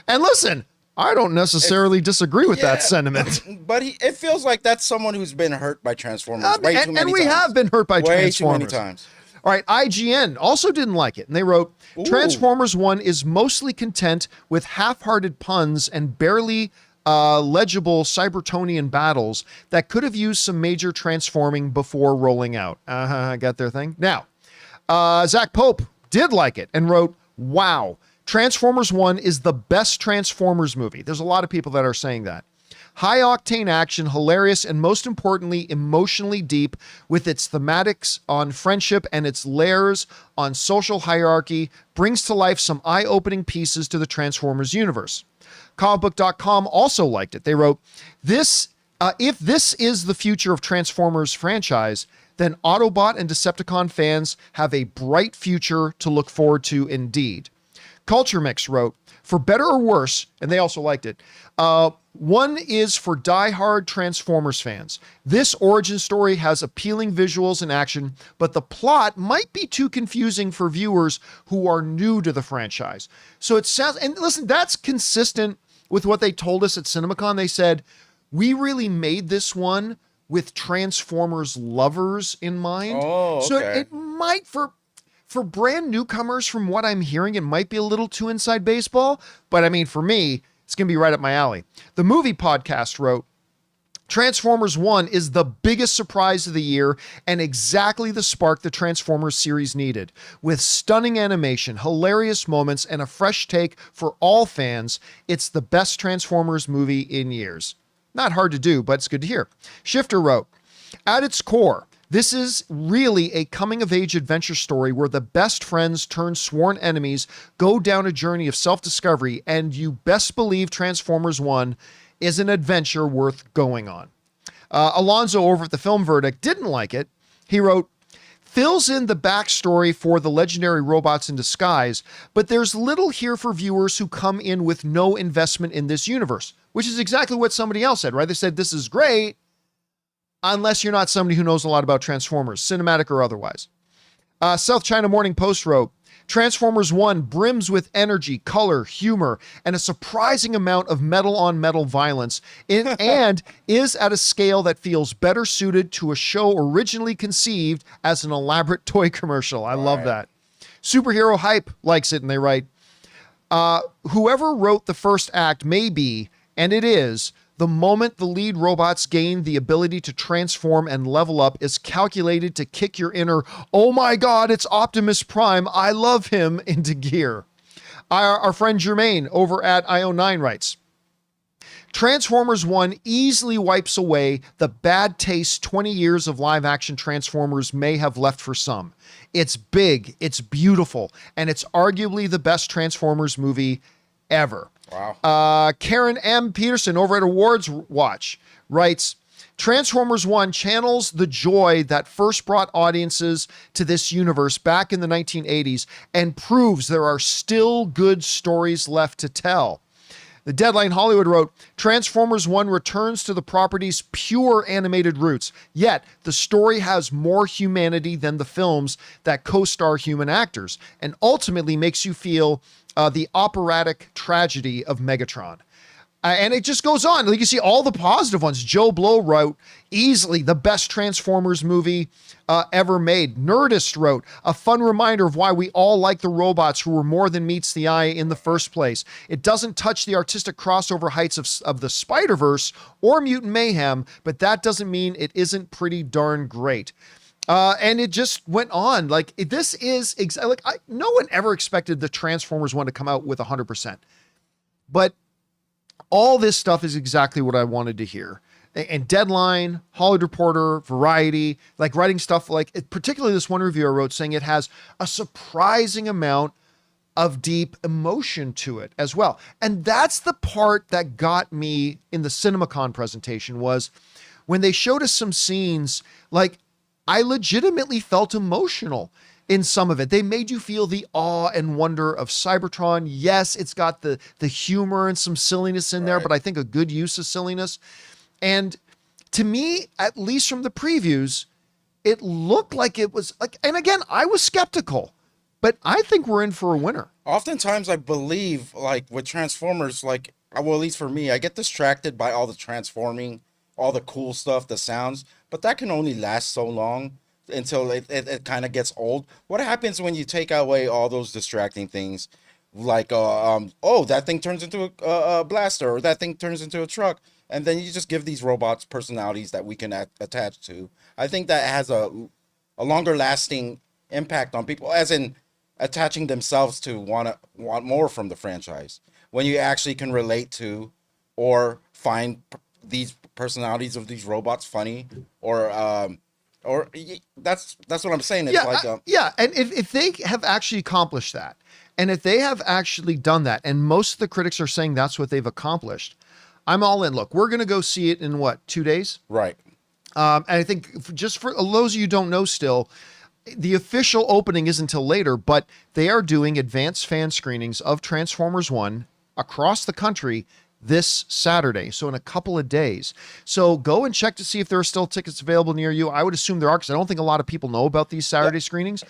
And listen, I don't necessarily disagree with that sentiment.
But it feels like that's someone who's been hurt by Transformers way too many times.
And we have been hurt by Transformers.
Way too many times.
All right, IGN also didn't like it. And they wrote, Transformers 1 is mostly content with half-hearted puns and barely legible Cybertonian battles that could have used some major transforming before rolling out. I got their thing. Now, Zach Pope did like it and wrote, wow, Transformers 1 is the best Transformers movie. There's a lot of people that are saying that. High octane action, hilarious, and most importantly, emotionally deep with its thematics on friendship and its layers on social hierarchy, brings to life some eye-opening pieces to the Transformers universe. Comicbook.com also liked it. They wrote, if this is the future of Transformers franchise, then Autobot and Decepticon fans have a bright future to look forward to indeed. Culture Mix wrote, for better or worse, and they also liked it, one is for die-hard Transformers fans. This origin story has appealing visuals and action, but the plot might be too confusing for viewers who are new to the franchise. So it sounds, and listen, that's consistent with what they told us at CinemaCon. They said, we really made this one with Transformers lovers in mind.
Oh, okay.
So it might, for brand newcomers, from what I'm hearing, it might be a little too inside baseball. But I mean, for me, it's going to be right up my alley. The Movie Podcast wrote, Transformers 1 is the biggest surprise of the year and exactly the spark the Transformers series needed. With stunning animation, hilarious moments, and a fresh take for all fans, it's the best Transformers movie in years. Not hard to do, but it's good to hear. Shifter wrote, at its core, this is really a coming-of-age adventure story where the best friends turn sworn enemies go down a journey of self-discovery, and you best believe Transformers 1 is an adventure worth going on. Alonzo over at the Film Verdict didn't like it. He wrote, fills in the backstory for the legendary robots in disguise, but there's little here for viewers who come in with no investment in this universe, which is exactly what somebody else said, right? They said, this is great, unless you're not somebody who knows a lot about Transformers, cinematic or otherwise. South China Morning Post wrote, Transformers 1 brims with energy, color, humor, and a surprising amount of metal-on-metal violence, and is at a scale that feels better suited to a show originally conceived as an elaborate toy commercial. I love that. Superhero Hype likes it, and they write, whoever wrote the first act may be, and it is, the moment the lead robots gain the ability to transform and level up is calculated to kick your inner, oh my God, it's Optimus Prime, I love him, into gear. Our friend Jermaine over at IO9 writes, Transformers 1 easily wipes away the bad taste 20 years of live-action Transformers may have left for some. It's big, it's beautiful, and it's arguably the best Transformers movie ever.
Wow.
Karen M. Peterson over at Awards Watch writes, Transformers 1 channels the joy that first brought audiences to this universe back in the 1980s and proves there are still good stories left to tell. The Deadline Hollywood wrote, Transformers 1 returns to the property's pure animated roots, yet the story has more humanity than the films that co-star human actors, and ultimately makes you feel the operatic tragedy of Megatron. And it just goes on. Like you see all the positive ones. Joe Blow wrote, easily the best Transformers movie ever made. Nerdist wrote, a fun reminder of why we all like the robots who were more than meets the eye in the first place. It doesn't touch the artistic crossover heights of the Spider-Verse or Mutant Mayhem, but that doesn't mean it isn't pretty darn great. And it just went on. Like, this is no one ever expected the Transformers 1 to come out with 100%. But all this stuff is exactly what I wanted to hear. and Deadline, Hollywood Reporter, Variety, like writing stuff like, particularly this one review I wrote saying it has a surprising amount of deep emotion to it as well. And that's the part that got me in the CinemaCon presentation, was when they showed us some scenes, like I legitimately felt emotional in some of it. They made you feel the awe and wonder of Cybertron. Yes, it's got the humor and some silliness in there, but I think a good use of silliness. And to me, at least from the previews, it looked like it was like, and again, I was skeptical, but I think we're in for a winner.
Oftentimes I believe, like with Transformers, like, well, at least for me, I get distracted by all the transforming, all the cool stuff, the sounds, but that can only last so long until it kind of gets old. What happens when you take away all those distracting things, like oh, that thing turns into a blaster, or that thing turns into a truck, and then you just give these robots personalities that we can attach to? I think that has a longer lasting impact on people, as in attaching themselves to want more from the franchise, when you actually can relate to or find these personalities of these robots funny, or that's what I'm saying. It's
and if they have actually accomplished that, and if they have actually done that, and most of the critics are saying that's what they've accomplished, I'm all in. Look, we're going to go see it in what, 2 days?
Right.
And I think just for those of you who don't know still, the official opening isn't until later, but they are doing advanced fan screenings of Transformers 1 across the country this Saturday, so in a couple of days. So go and check to see if there are still tickets available near you. I would assume there are, because I don't think a lot of people know about these Saturday screenings.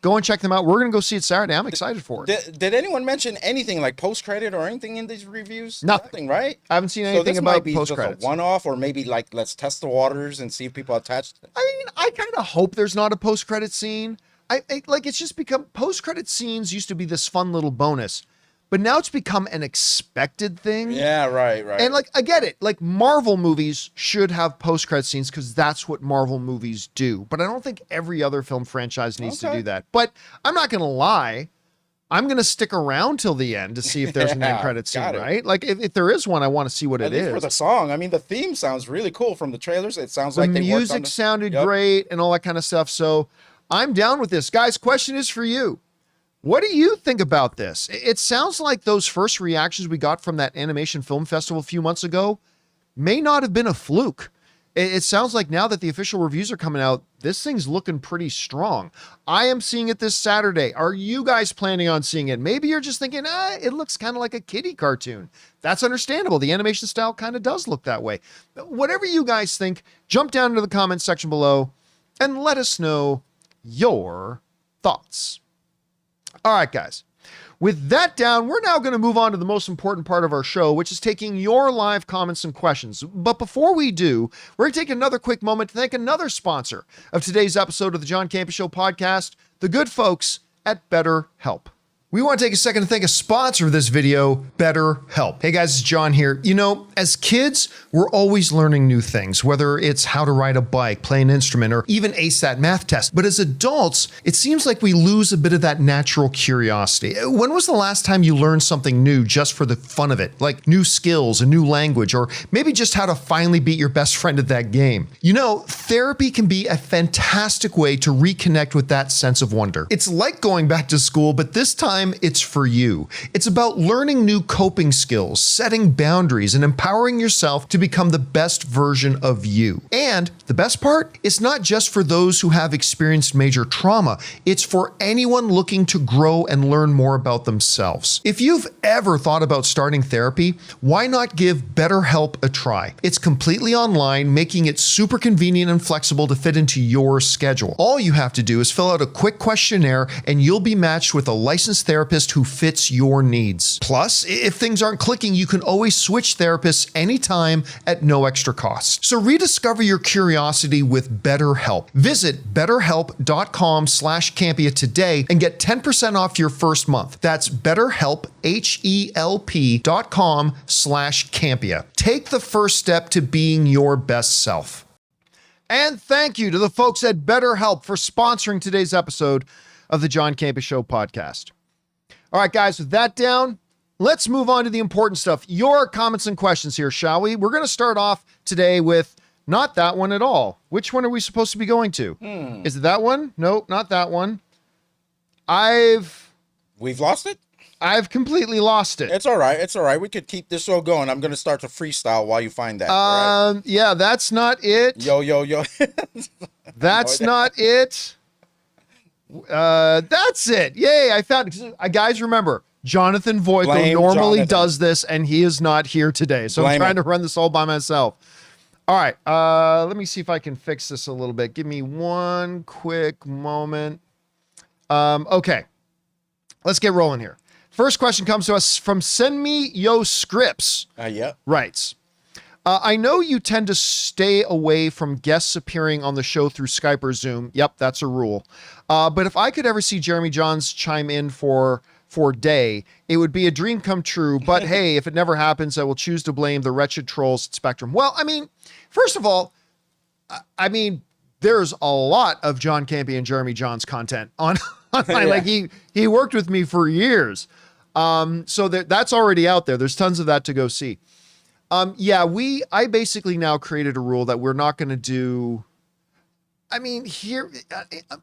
Go and check them out. We're going to go see it Saturday. I'm excited for it.
Did anyone mention anything like post-credit or anything in these reviews?
Nothing,
right?
I haven't seen anything about post-credits.
So this might be just a one-off, or maybe like, let's test the waters and see if people attach.
I mean, I kind of hope there's not a post-credit scene. I like, it's just become, post-credit scenes used to be this fun little bonus, but now it's become an expected thing.
Yeah, right.
And like, I get it. Like, Marvel movies should have post-credit scenes because that's what Marvel movies do. But I don't think every other film franchise needs to do that. But I'm not going to lie. I'm going to stick around till the end to see if there's an end credit scene, right? Like, if there is one, I want to see what it is.
For the song. I mean, the theme sounds really cool from the trailers. It sounds
like
they worked on
the music sounded great and all that kind of stuff. So I'm down with this. Guys, question is for you. What do you think about this? It sounds like those first reactions we got from that animation film festival a few months ago may not have been a fluke. It sounds like now that the official reviews are coming out, this thing's looking pretty strong. I am seeing it this Saturday. Are you guys planning on seeing it? Maybe you're just thinking, it looks kind of like a kiddie cartoon. That's understandable. The animation style kind of does look that way. Whatever you guys think, jump down into the comments section below and let us know your thoughts. All right, guys. With that down, we're now going to move on to the most important part of our show, which is taking your live comments and questions. But before we do, we're going to take another quick moment to thank another sponsor of today's episode of the John Campea Show podcast, the good folks at BetterHelp. We want to take a second to thank a sponsor of this video, BetterHelp. Hey guys, it's John here. You know, as kids, we're always learning new things, whether it's how to ride a bike, play an instrument, or even ace that math test. But as adults, it seems like we lose a bit of that natural curiosity. When was the last time you learned something new just for the fun of it? Like new skills, a new language, or maybe just how to finally beat your best friend at that game. You know, therapy can be a fantastic way to reconnect with that sense of wonder. It's like going back to school, but this time it's for you. It's about learning new coping skills, setting boundaries, and empowering yourself to become the best version of you. And the best part, it's not just for those who have experienced major trauma. It's for anyone looking to grow and learn more about themselves. If you've ever thought about starting therapy, why not give BetterHelp a try? It's completely online, making it super convenient and flexible to fit into your schedule. All you have to do is fill out a quick questionnaire and you'll be matched with a licensed therapist who fits your needs. Plus, if things aren't clicking, you can always switch therapists anytime at no extra cost. So rediscover your curiosity with BetterHelp. Visit betterhelp.com/Campea today and get 10% off your first month. That's BetterHelp, HELP.com/Campea. Take the first step to being your best self. And thank you to the folks at BetterHelp for sponsoring today's episode of the John Campea Show podcast. All right, guys, with that down, let's move on to the important stuff. Your comments and questions here, shall we? We're going to start off today with not that one at all. Which one are we supposed to be going to? Is it that one? Nope, not that one.
We've lost it?
I've completely lost it.
It's all right. It's all right. We could keep this show going. I'm going to start to freestyle while you find that. Right?
Yeah, that's not it.
Yo.
That's not it. That's it. Yay, I found it. Guys, remember, Jonathan Voico normally does this, and he is not here today. So I'm trying to run this all by myself. All right. Let me see if I can fix this a little bit. Give me one quick moment. Okay. Let's get rolling here. First question comes to us from Send Me Yo Scripts.
Yeah.
Writes, I know you tend to stay away from guests appearing on the show through Skype or Zoom. Yep, that's a rule. But if I could ever see Jeremy Johns chime in for Day, it would be a dream come true. But hey, if it never happens, I will choose to blame the wretched trolls at Spectrum. Well, I mean, first of all, there's a lot of John Campea and Jeremy Johns content online. Yeah. Like he worked with me for years. So that's already out there. There's tons of that to go see. I basically now created a rule that we're not going to do. I mean, here,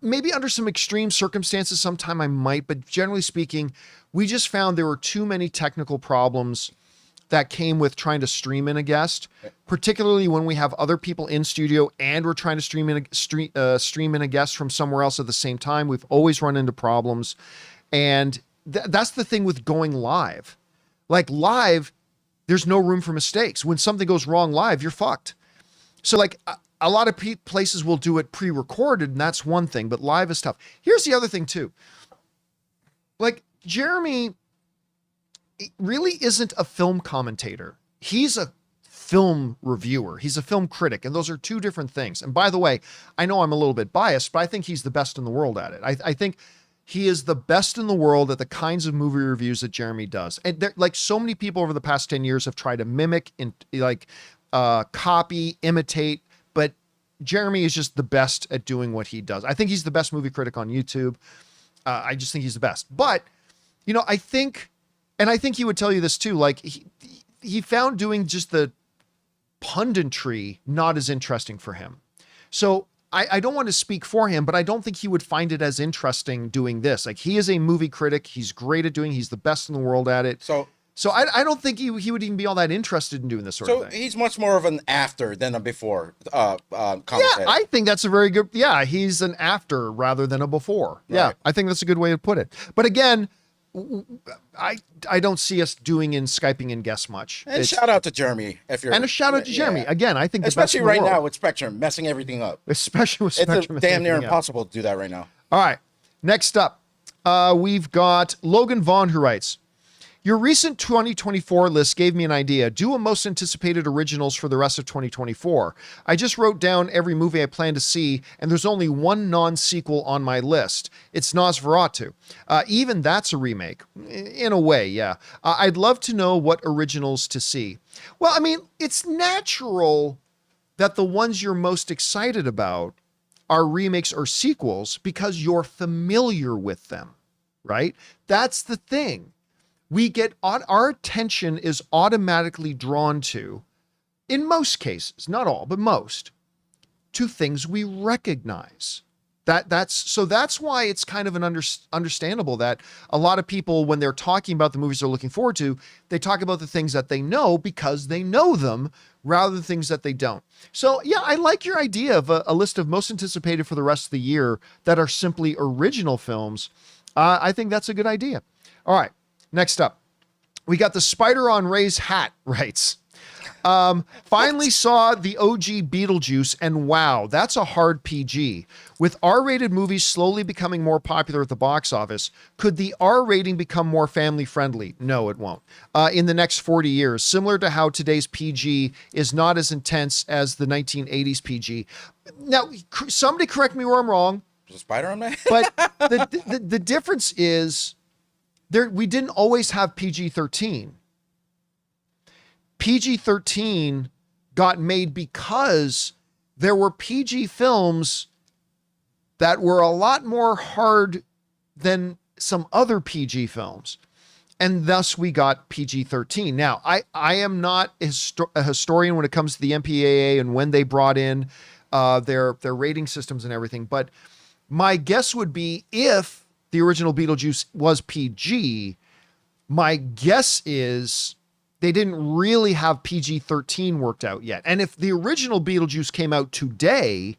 maybe under some extreme circumstances, sometime I might, but generally speaking, we just found there were too many technical problems that came with trying to stream in a guest, particularly when we have other people in studio and we're trying to stream in a guest from somewhere else at the same time. We've always run into problems. And that's the thing with going live. Like live, there's no room for mistakes. When something goes wrong live, you're fucked. So like a lot of places will do it pre-recorded, and that's one thing, but live is tough. Here's the other thing too. Like Jeremy really isn't a film commentator. He's a film reviewer. He's a film critic, and those are two different things. And by the way, I know I'm a little bit biased, but I think he's the best in the world at it. I think he is the best in the world at the kinds of movie reviews that Jeremy does. And like so many people over the past 10 years have tried to mimic and copy, imitate, but Jeremy is just the best at doing what he does. I think he's the best movie critic on YouTube. I just think he's the best. But, I think he would tell you this too, like he found doing just the punditry not as interesting for him. So I don't want to speak for him, but I don't think he would find it as interesting doing this. Like he is a movie critic. He's great at he's the best in the world at it. So I don't think he would even be all that interested in doing this sort of thing. So
he's much more of an after than a before commentator.
Yeah, I think that's a very good, he's an after rather than a before. Right. Yeah, I think that's a good way to put it. But again, I don't see us Skyping in guests much.
And shout out to Jeremy
and a shout out to Jeremy. Again, I think
especially right now with Spectrum messing everything up.
Especially with Spectrum,
it's damn near impossible to do that right now.
All right, next up, we've got Logan Vaughn who writes, your recent 2024 list gave me an idea. Do a most anticipated originals for the rest of 2024. I just wrote down every movie I plan to see, and there's only one non-sequel on my list. It's Nosferatu. Even that's a remake. In a way, yeah. I'd love to know what originals to see. Well, I mean, it's natural that the ones you're most excited about are remakes or sequels because you're familiar with them, right? That's the thing. Our attention is automatically drawn to, in most cases, not all, but most, to things we recognize. That's why it's kind of an understandable that a lot of people, when they're talking about the movies they're looking forward to, they talk about the things that they know because they know them rather than things that they don't. So yeah, I like your idea of a list of most anticipated for the rest of the year that are simply original films. I think that's a good idea. All right. Next up, we got the Spider on Ray's hat writes. Finally saw the OG Beetlejuice, and wow, that's a hard PG. With R-rated movies slowly becoming more popular at the box office, could the R rating become more family friendly? No, it won't. In the next 40 years, similar to how today's PG is not as intense as the 1980s PG. Now, somebody correct me where I'm wrong.
There's a spider on my head?
But the difference is, we didn't always have PG-13. PG-13 got made because there were PG films that were a lot more hard than some other PG films. And thus we got PG-13. Now, I am not a historian when it comes to the MPAA and when they brought in their rating systems and everything, but my guess would be if the original Beetlejuice was PG, my guess is they didn't really have PG-13 worked out yet. And if the original Beetlejuice came out today,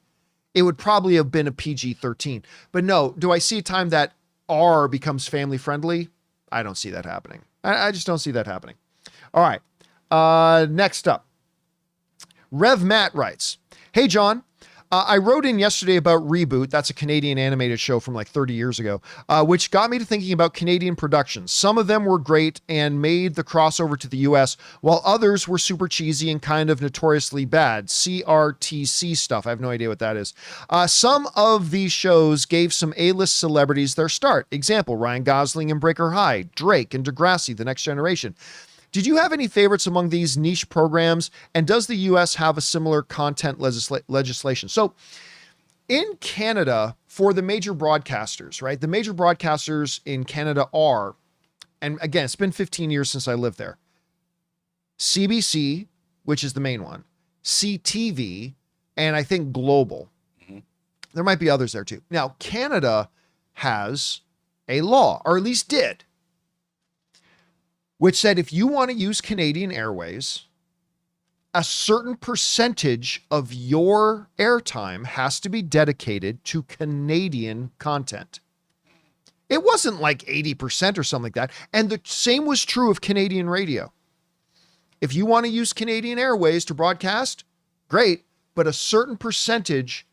it would probably have been a PG-13. But no, do I see a time that R becomes family friendly? I don't see that happening. I just don't see that happening. All right. Next up, Rev Matt writes, "Hey, John, I wrote in yesterday about Reboot. That's a Canadian animated show from like 30 years ago, which got me to thinking about Canadian productions. Some of them were great and made the crossover to the US, while others were super cheesy and kind of notoriously bad. CRTC stuff. I have no idea what that is. Some of these shows gave some A-list celebrities their start. Example, Ryan Gosling in Breaker High, Drake and Degrassi, The Next Generation. Did you have any favorites among these niche programs? And does the US have a similar content legislation?" So in Canada, for the major broadcasters, right? The major broadcasters in Canada are, and again, it's been 15 years since I lived there, CBC, which is the main one, CTV, and I think Global. There might be others there too. Now, Canada has a law, or at least did, which said if you want to use Canadian Airways, a certain percentage of your airtime has to be dedicated to Canadian content. It wasn't like 80% or something like that. And the same was true of Canadian radio. If you want to use Canadian Airways to broadcast, great, but a certain percentage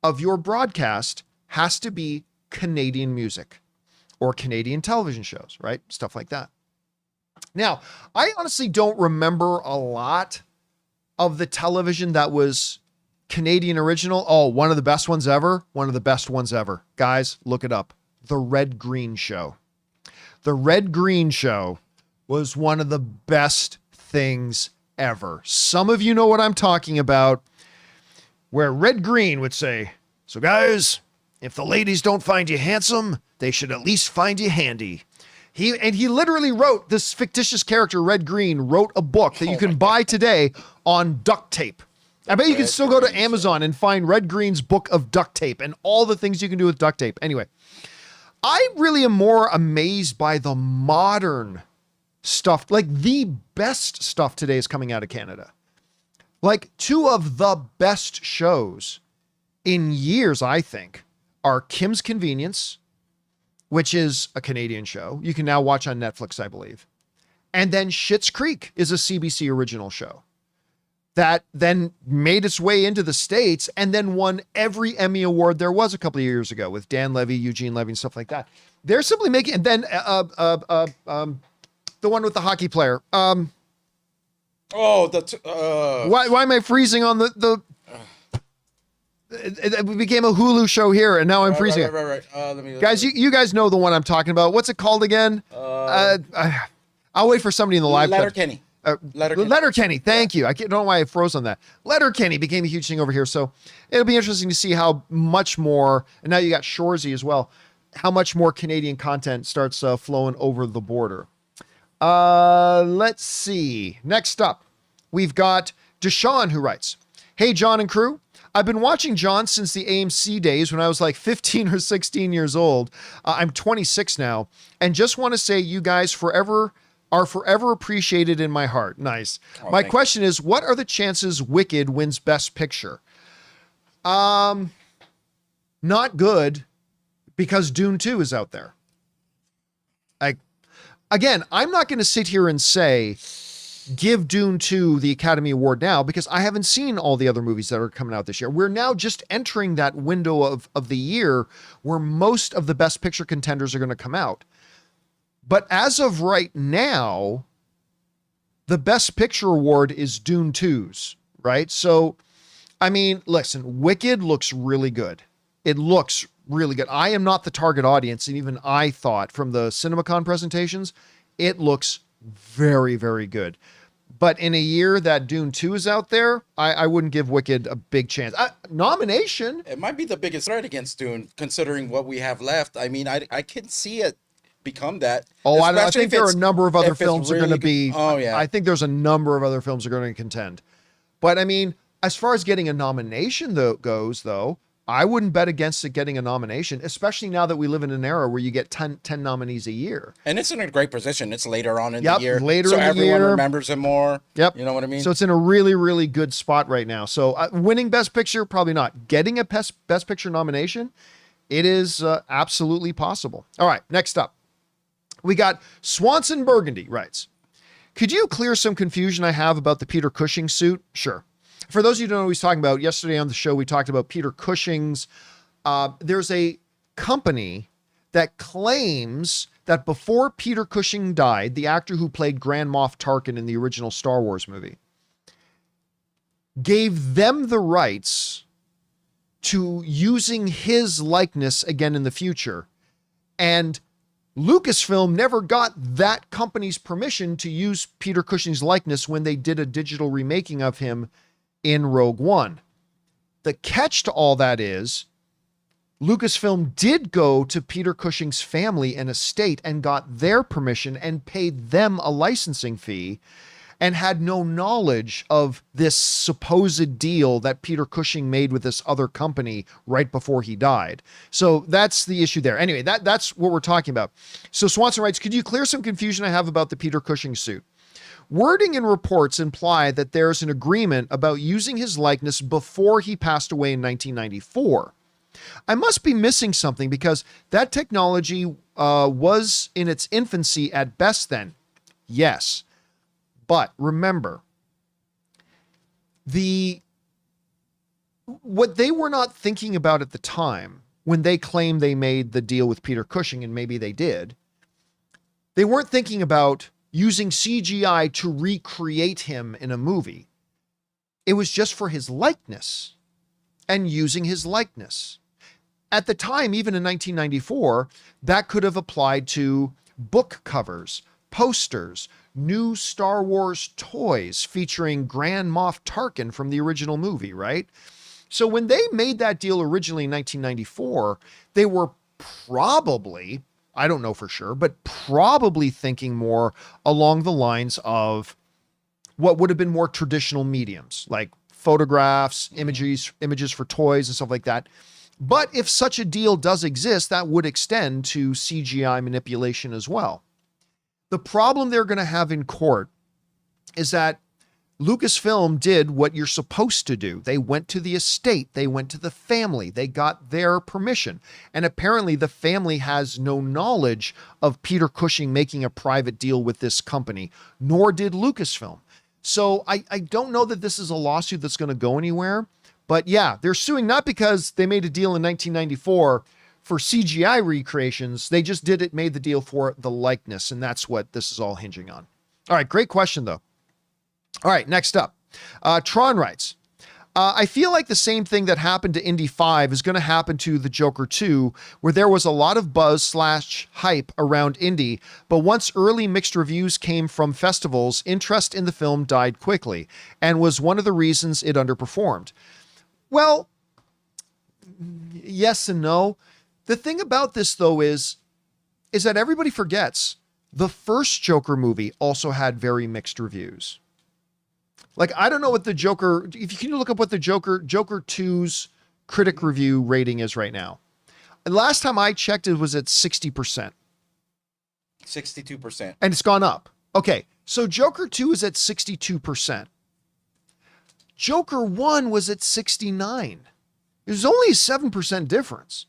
of your broadcast has to be Canadian music or Canadian television shows, right? Stuff like that. Now, I honestly don't remember a lot of the television that was Canadian original. Oh, one of the best ones ever. One of the best ones ever. Guys, look it up. The Red Green Show. The Red Green Show was one of the best things ever. Some of you know what I'm talking about, where Red Green would say, "So guys, if the ladies don't find you handsome, they should at least find you handy." He literally wrote, this fictitious character, Red Green, wrote a book that you can buy today on duct tape. I bet you can still go to Amazon and find Red Green's book of duct tape and all the things you can do with duct tape. Anyway, I really am more amazed by the modern stuff. Like the best stuff today is coming out of Canada. Like two of the best shows in years, I think, are Kim's Convenience, which is a Canadian show. You can now watch on Netflix, I believe. And then Schitt's Creek is a CBC original show that then made its way into the States and then won every Emmy Award there was a couple of years ago with Dan Levy, Eugene Levy, and stuff like that. They're simply making, and then the one with the hockey player.
Why
am I freezing on the it became a Hulu show here, and now I'm freezing.
Right. Let me,
guys, you guys know the one I'm talking about. What's it called again? I'll wait for somebody in the live.
Letterkenny.
Letterkenny. Thank you. I don't know why I froze on that. Letterkenny became a huge thing over here, so it'll be interesting to see how much more. And now you got Shoresy as well. How much more Canadian content starts flowing over the border. Let's see. Next up, we've got Deshaun, who writes, "Hey, John and crew. I've been watching John since the AMC days when I was like 15 or 16 years old. I'm 26 now, and just want to say you guys are forever appreciated in my heart." Nice. My question is, what are the chances Wicked wins Best Picture? Not good, because Dune 2 is out there. Again, I'm not going to sit here and say, give Dune 2 the Academy Award now, because I haven't seen all the other movies that are coming out this year. We're now just entering that window of the year where most of the Best Picture contenders are going to come out. But as of right now, the Best Picture award is Dune 2's, right? So, I mean, listen, Wicked looks really good. It looks really good. I am not the target audience, and even I thought from the CinemaCon presentations, it looks very, very good. But in a year that Dune 2 is out there, I wouldn't give Wicked a big chance. Nomination.
It might be the biggest threat against Dune, considering what we have left. I mean, I can see it become that.
Oh, I
Especially
think
if
there are a
it's-
number of other
if it's
films that are going to
really-
be.
Oh, yeah.
I think there's a number of other films that are going to contend. But I mean, as far as getting a nomination goes, though, I wouldn't bet against it getting a nomination, especially now that we live in an era where you get 10 nominees a year.
And it's in a great position. It's later on in
Yep,
the year.
later
so
in the
everyone
year.
remembers it more.
Yep.
You know what I mean?
So it's in a really, really good spot right now. So winning Best Picture, probably not. Getting a Best Picture nomination, it is absolutely possible. All right, next up. We got Swanson Burgundy writes, could you clear some confusion I have about the Peter Cushing suit? Sure. For those of you who don't know what he's talking about, yesterday on the show, we talked about Peter Cushing's. There's a company that claims that before Peter Cushing died, the actor who played Grand Moff Tarkin in the original Star Wars movie, gave them the rights to using his likeness again in the future. And Lucasfilm never got that company's permission to use Peter Cushing's likeness when they did a digital remaking of him in Rogue One. The catch to all that is Lucasfilm did go to Peter Cushing's family and estate and got their permission and paid them a licensing fee and had no knowledge of this supposed deal that Peter Cushing made with this other company right before he died. So that's the issue there. Anyway, that's what we're talking about. So Swanson writes, could you clear some confusion I have about the Peter Cushing suit? Wording in reports imply that there's an agreement about using his likeness before he passed away in 1994. I must be missing something because that technology was in its infancy at best then. Yes. But remember, what they were not thinking about at the time when they claimed they made the deal with Peter Cushing, and maybe they did, they weren't thinking about using CGI to recreate him in a movie. It was just for his likeness and using his likeness. At the time, even in 1994, that could have applied to book covers, posters, new Star Wars toys featuring Grand Moff Tarkin from the original movie, right? So when they made that deal originally in 1994, they were probably, I don't know for sure, but probably thinking more along the lines of what would have been more traditional mediums, like photographs, images for toys and stuff like that. But if such a deal does exist, that would extend to CGI manipulation as well. The problem they're going to have in court is that Lucasfilm did what you're supposed to do. They went to the estate. They went to the family. They got their permission. And apparently the family has no knowledge of Peter Cushing making a private deal with this company, nor did Lucasfilm. So I don't know that this is a lawsuit that's going to go anywhere. But yeah, they're suing not because they made a deal in 1994 for CGI recreations. They just made the deal for the likeness. And that's what this is all hinging on. All right, great question though. All right, next up. Tron writes, I feel like the same thing that happened to Indy 5 is going to happen to the Joker 2, where there was a lot of buzz / hype around Indy, but once early mixed reviews came from festivals, interest in the film died quickly and was one of the reasons it underperformed. Well, yes and no. The thing about this, though, is that everybody forgets the first Joker movie also had very mixed reviews. Like, I don't know what the Joker, if you can look up what the Joker 2's critic review rating is right now. The last time I checked, it was at 60%.
62%.
And it's gone up. Okay, so Joker 2 is at 62%. Joker 1 was at 69. There's only a 7% difference.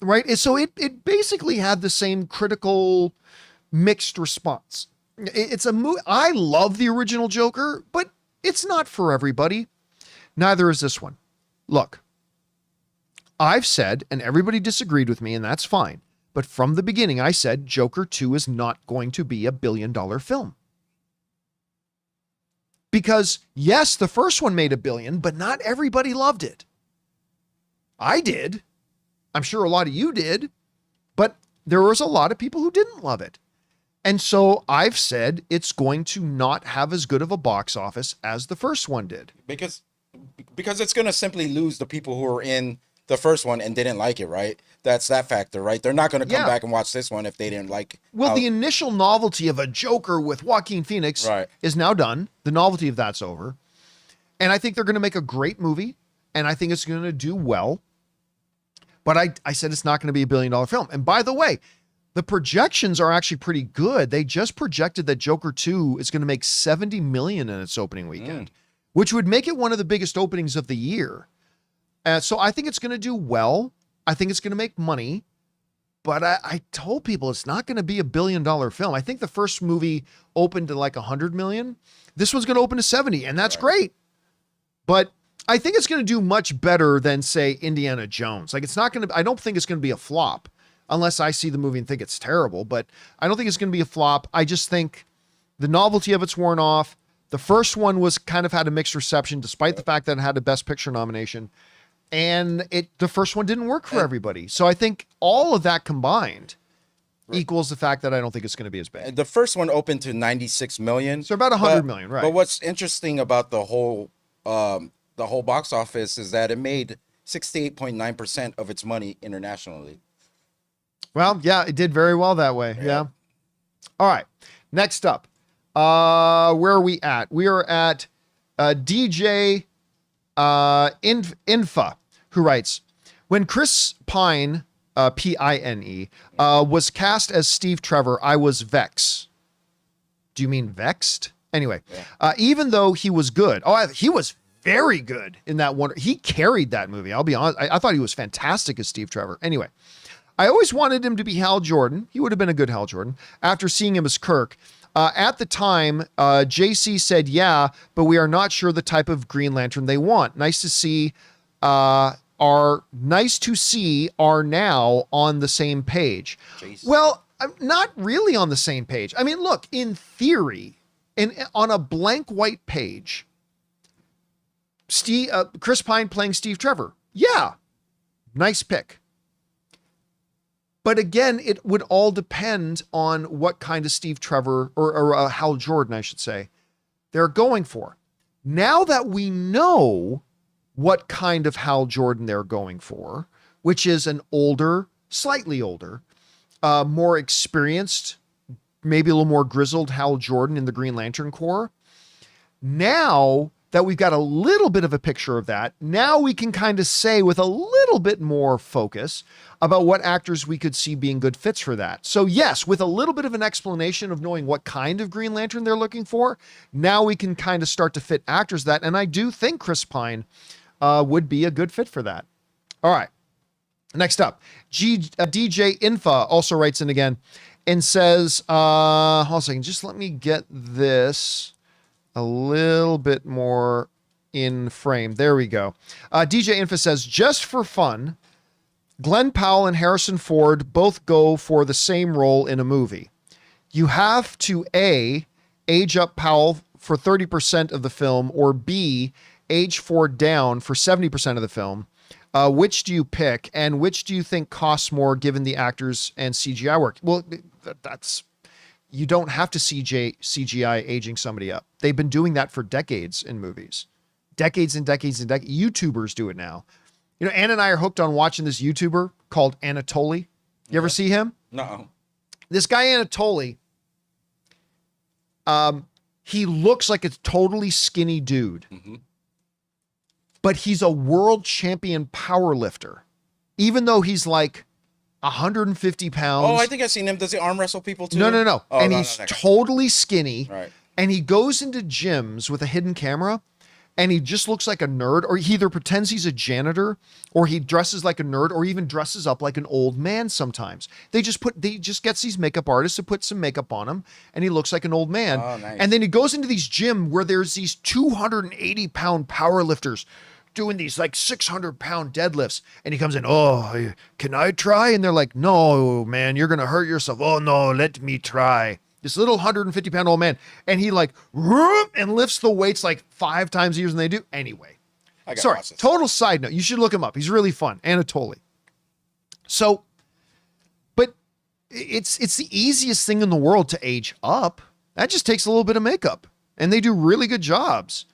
Right? And so it basically had the same critical mixed response. It's a movie. I love the original Joker, but it's not for everybody. Neither is this one. Look, I've said, and everybody disagreed with me, and that's fine. But from the beginning, I said Joker 2 is not going to be $1 billion film. Because yes, the first one made $1 billion, but not everybody loved it. I did. I'm sure a lot of you did, but there was a lot of people who didn't love it. And so I've said it's going to not have as good of a box office as the first one did.
Because it's going to simply lose the people who were in the first one and didn't like it, right? that's that factor, right? They're not going to come
Yeah.
back and watch this one if they didn't like.
Well,
how-
the initial novelty of a Joker with Joaquin Phoenix
Right.
is now done. The novelty of that's over. And I think they're going to make a great movie, and I think it's going to do well. But I said it's not going to be $1 billion film. And by the way, the projections are actually pretty good. They just projected that Joker 2 is going to make $70 million in its opening weekend, which would make it one of the biggest openings of the year. So I think it's going to do well. I think it's going to make money. But I told people it's not going to be $1 billion film. I think the first movie opened to like 100 million. This one's going to open to 70, and that's great. But I think it's going to do much better than, say, Indiana Jones. Like, it's not going to, I don't think it's going to be a flop unless I see the movie and think it's terrible, but I don't think it's going to be a flop. I just think the novelty of it's worn off. The first one was kind of had a mixed reception, despite the fact that it had a Best Picture nomination. And the first one didn't work for everybody. So I think all of that combined equals the fact that I don't think it's going to be as big.
The first one opened to 96 million.
So about 100 million, right?
But what's interesting about the whole box office is that it made 68.9% of its money internationally.
Well, yeah, it did very well that way. Yeah. All right. Next up, where are we at? We are at DJ Infa, who writes, when Chris Pine, Pine, was cast as Steve Trevor, I was vexed. Do you mean vexed? Anyway, even though he was good. He was very good in that one. He carried that movie. I'll be honest. I thought he was fantastic as Steve Trevor. Anyway, I always wanted him to be Hal Jordan. He would have been a good Hal Jordan after seeing him as Kirk. At the time, JC said, yeah, but we are not sure the type of Green Lantern they want. Nice to see are now on the same page.
JC.
Well, I'm not really on the same page. I mean, look, in theory, on a blank white page, Chris Pine playing Steve Trevor. Yeah. Nice pick. But again, it would all depend on what kind of Steve Trevor or Hal Jordan, I should say, they're going for. Now that we know what kind of Hal Jordan they're going for, which is an older, slightly older, more experienced, maybe a little more grizzled Hal Jordan in the Green Lantern Corps. Now that we've got a little bit of a picture of that, now we can kind of say with a little bit more focus about what actors we could see being good fits for that. So yes, with a little bit of an explanation of knowing what kind of Green Lantern they're looking for, now we can kind of start to fit actors that. And I do think Chris Pine would be a good fit for that. All right. Next up, DJ Infa also writes in again and says, hold on a second, just let me get this a little bit more in frame. There we go. DJ Infa says, just for fun, Glenn Powell and Harrison Ford both go for the same role in a movie. You have to A, age up Powell for 30% of the film, or B, age Ford down for 70% of the film. Which do you pick, and which do you think costs more given the actors and CGI work? Well, you don't have to CGI aging somebody up. They've been doing that for decades in movies. Decades and decades and decades. YouTubers do it now. You know, Ann and I are hooked on watching this YouTuber called Anatoly. You ever see him?
No.
This guy Anatoly, he looks like a totally skinny dude.
Mm-hmm.
But he's a world champion power lifter. Even though he's like 150 pounds.
Oh, I think I've seen him. Does he arm wrestle people too?
No.
Oh,
and
no,
he's
no.
totally skinny.
Right.
And he goes into gyms with a hidden camera and he just looks like a nerd, or he either pretends he's a janitor or he dresses like a nerd or even dresses up like an old man sometimes. They just gets these makeup artists to put some makeup on him and he looks like an old man.
Oh, nice.
And then he goes into these gym where there's these 280 pound power lifters doing these like 600-pound deadlifts, and he comes in, oh, can I try? And they're like, no, man, you're going to hurt yourself. Oh no, let me try. This little 150-pound old man. And he like, and lifts the weights like 5 times easier than they do. Anyway, sorry, total side note. You should look him up. He's really fun. Anatoly. So, but it's the easiest thing in the world to age up. That just takes a little bit of makeup, and they do really good jobs.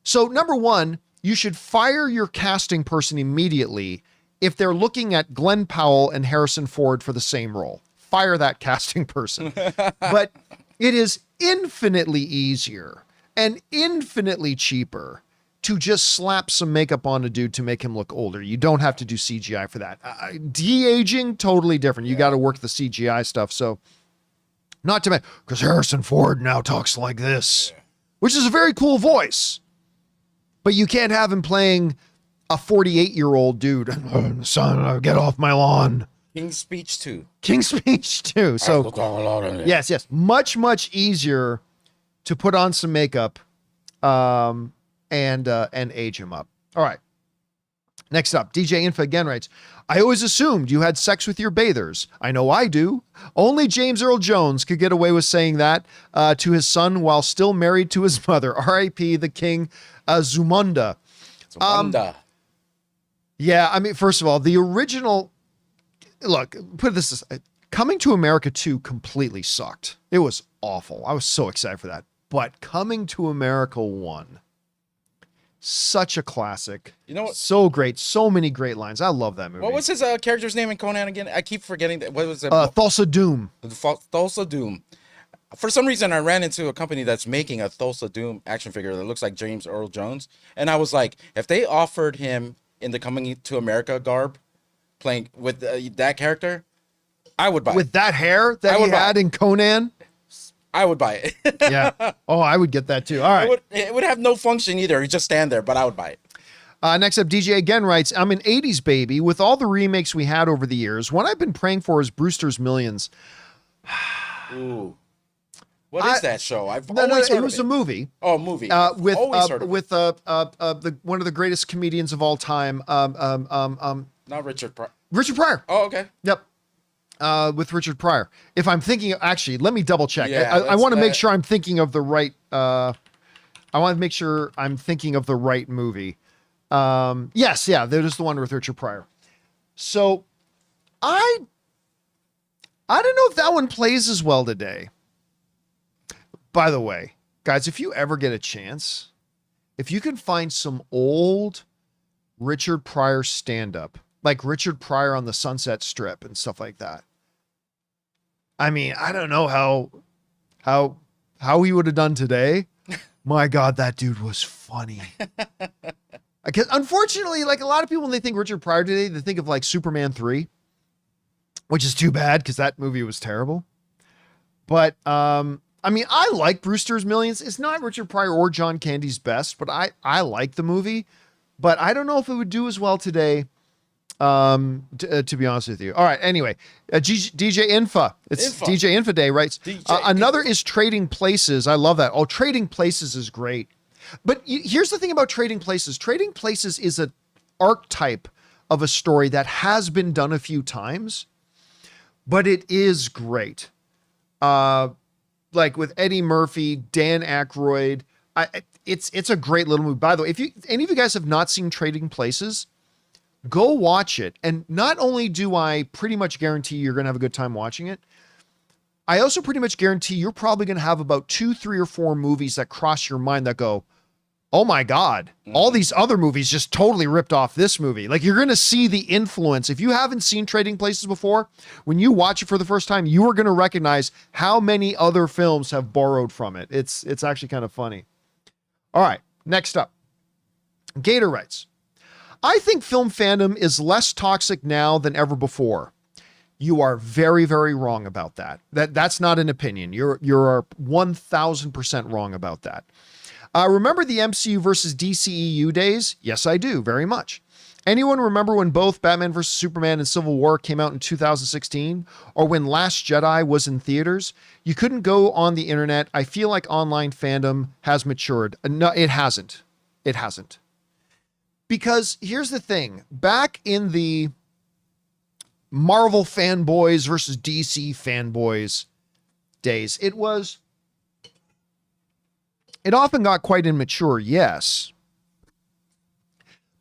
So number one, you should fire your casting person immediately if they're looking at Glenn Powell and Harrison Ford for the same role. Fire that casting person. But it is infinitely easier and infinitely cheaper to just slap some makeup on a dude to make him look older. You don't have to do CGI for that. De-aging, totally different. You got to work the CGI stuff. So, not to mention, because Harrison Ford now talks like this, which is a very cool voice. But you can't have him playing a 48-year-old dude. Son, get off my lawn.
King's Speech 2.
King's Speech 2. So, yes. Much, much easier to put on some makeup and age him up. All right. Next up, DJ Infa again writes, I always assumed you had sex with your bathers. I know I do. Only James Earl Jones could get away with saying that to his son while still married to his mother. R.I.P. the king, Zumunda. Yeah, I mean, first of all, the original... Look, put this aside. Coming to America 2 completely sucked. It was awful. I was so excited for that. But Coming to America 1, such a classic. You know what? So great. So many great lines. I love that movie.
What was his character's name in Conan again? I keep forgetting that. What was it?
Thulsa Doom.
Thulsa Doom. For some reason, I ran into a company that's making a Thulsa Doom action figure that looks like James Earl Jones. And I was like, if they offered him in the Coming to America garb, playing with that character, I would buy it.
With that hair that he had in Conan?
I would buy it.
Yeah. Oh, I would get that too. All right.
It would have no function either. He'd just stand there, but I would buy it.
Next up, DJ again writes, I'm an 80s baby. With all the remakes we had over the years, one I've been praying for is Brewster's Millions.
Ooh. What is that show?
It was a movie.
Oh, a movie.
With one of the greatest comedians of all time.
Not Richard Pryor.
Richard Pryor.
Oh, okay.
Yep. With Richard Pryor. If I'm thinking, actually, let me double check.
Yeah,
I want to make sure I'm thinking of the right. I want to make sure I'm thinking of the right movie. Yes, yeah, that is the one with Richard Pryor. So, I don't know if that one plays as well today. By the way, guys, if you ever get a chance, if you can find some old Richard Pryor stand-up, like Richard Pryor on the Sunset Strip and stuff like that. I mean, I don't know how he would have done today. My God, that dude was funny. Because unfortunately, like a lot of people, when they think Richard Pryor today, they think of like Superman 3, which is too bad because that movie was terrible. But I mean, I like Brewster's Millions. It's not Richard Pryor or John Candy's best, but I like the movie. But I don't know if it would do as well today. To be honest with you. All right. Anyway, DJ Infa. It's DJ Infa Day, right? Another is Trading Places. I love that. Oh, Trading Places is great. But here's the thing about Trading Places. Trading Places is an archetype of a story that has been done a few times, but it is great. Like with Eddie Murphy, Dan Aykroyd. It's a great little movie. By the way, if any of you guys have not seen Trading Places, go watch it. And not only do I pretty much guarantee you're going to have a good time watching it, I also pretty much guarantee you're probably going to have about 2, 3, or 4 movies that cross your mind that go, oh my God, all these other movies just totally ripped off this movie. Like you're going to see the influence. If you haven't seen Trading Places before, when you watch it for the first time, you are going to recognize how many other films have borrowed from it. It's actually kind of funny. All right, next up. Gator writes, I think film fandom is less toxic now than ever before. You are very, very wrong about that. That's not an opinion. You're 1000% wrong about that. Remember the MCU versus DCEU days? Yes, I do, very much. Anyone remember when both Batman vs. Superman and Civil War came out in 2016? Or when Last Jedi was in theaters? You couldn't go on the internet. I feel like online fandom has matured. No, it hasn't. It hasn't. Because here's the thing. Back in the Marvel fanboys versus DC fanboys days, it often got quite immature, yes.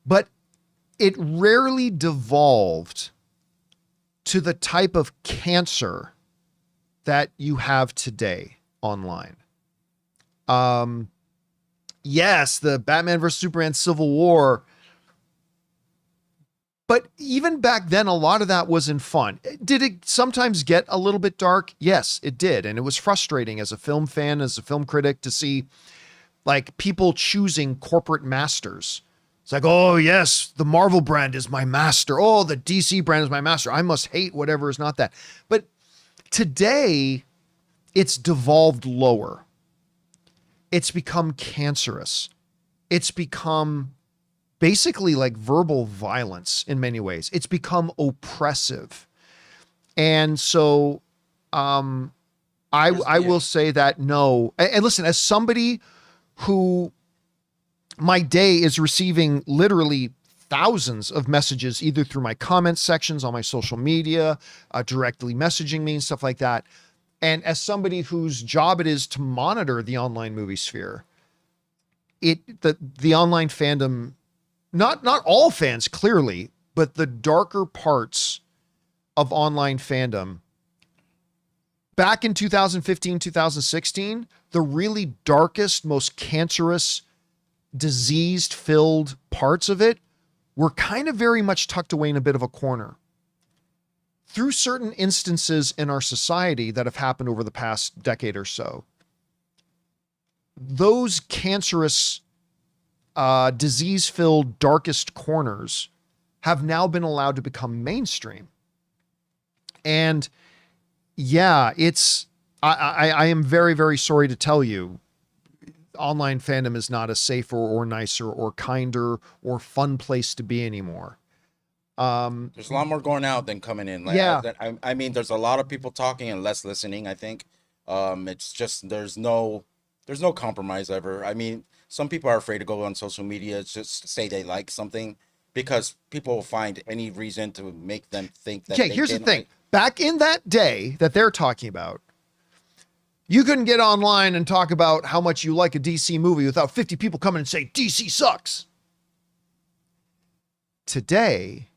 But it rarely devolved to the type of cancer that you have today online. Yes, the Batman vs. Superman Civil War But even back then, a lot of that wasn't fun. Did it sometimes get a little bit dark? Yes, it did. And it was frustrating as a film fan, as a film critic, to see like people choosing corporate masters. It's like, oh yes, the Marvel brand is my master. Oh, the DC brand is my master. I must hate whatever is not that. But today, it's devolved lower. It's become cancerous. It's become basically like verbal violence in many ways. It's become oppressive. And so I will say that no. And listen, as somebody who my day is receiving literally thousands of messages, either through my comment sections on my social media, directly messaging me and stuff like that. And as somebody whose job it is to monitor the online movie sphere, the online fandom, not all fans clearly, but the darker parts of online fandom back in 2015, 2016, the really darkest, most cancerous, diseased-filled parts of it were kind of very much tucked away in a bit of a corner. Through certain instances in our society that have happened over the past decade or so, those cancerous, disease-filled, darkest corners have now been allowed to become mainstream. And yeah, I am very, very sorry to tell you, online fandom is not a safer or nicer or kinder or fun place to be anymore.
There's a lot more going out than coming in. Like,
yeah.
I mean, there's a lot of people talking and less listening, I think. It's just, there's no compromise ever. I mean, some people are afraid to go on social media just to say they like something because people will find any reason to make them think that.
Okay, here's the thing. Back in that day that they're talking about, you couldn't get online and talk about how much you like a DC movie without 50 people coming and say DC sucks. Today,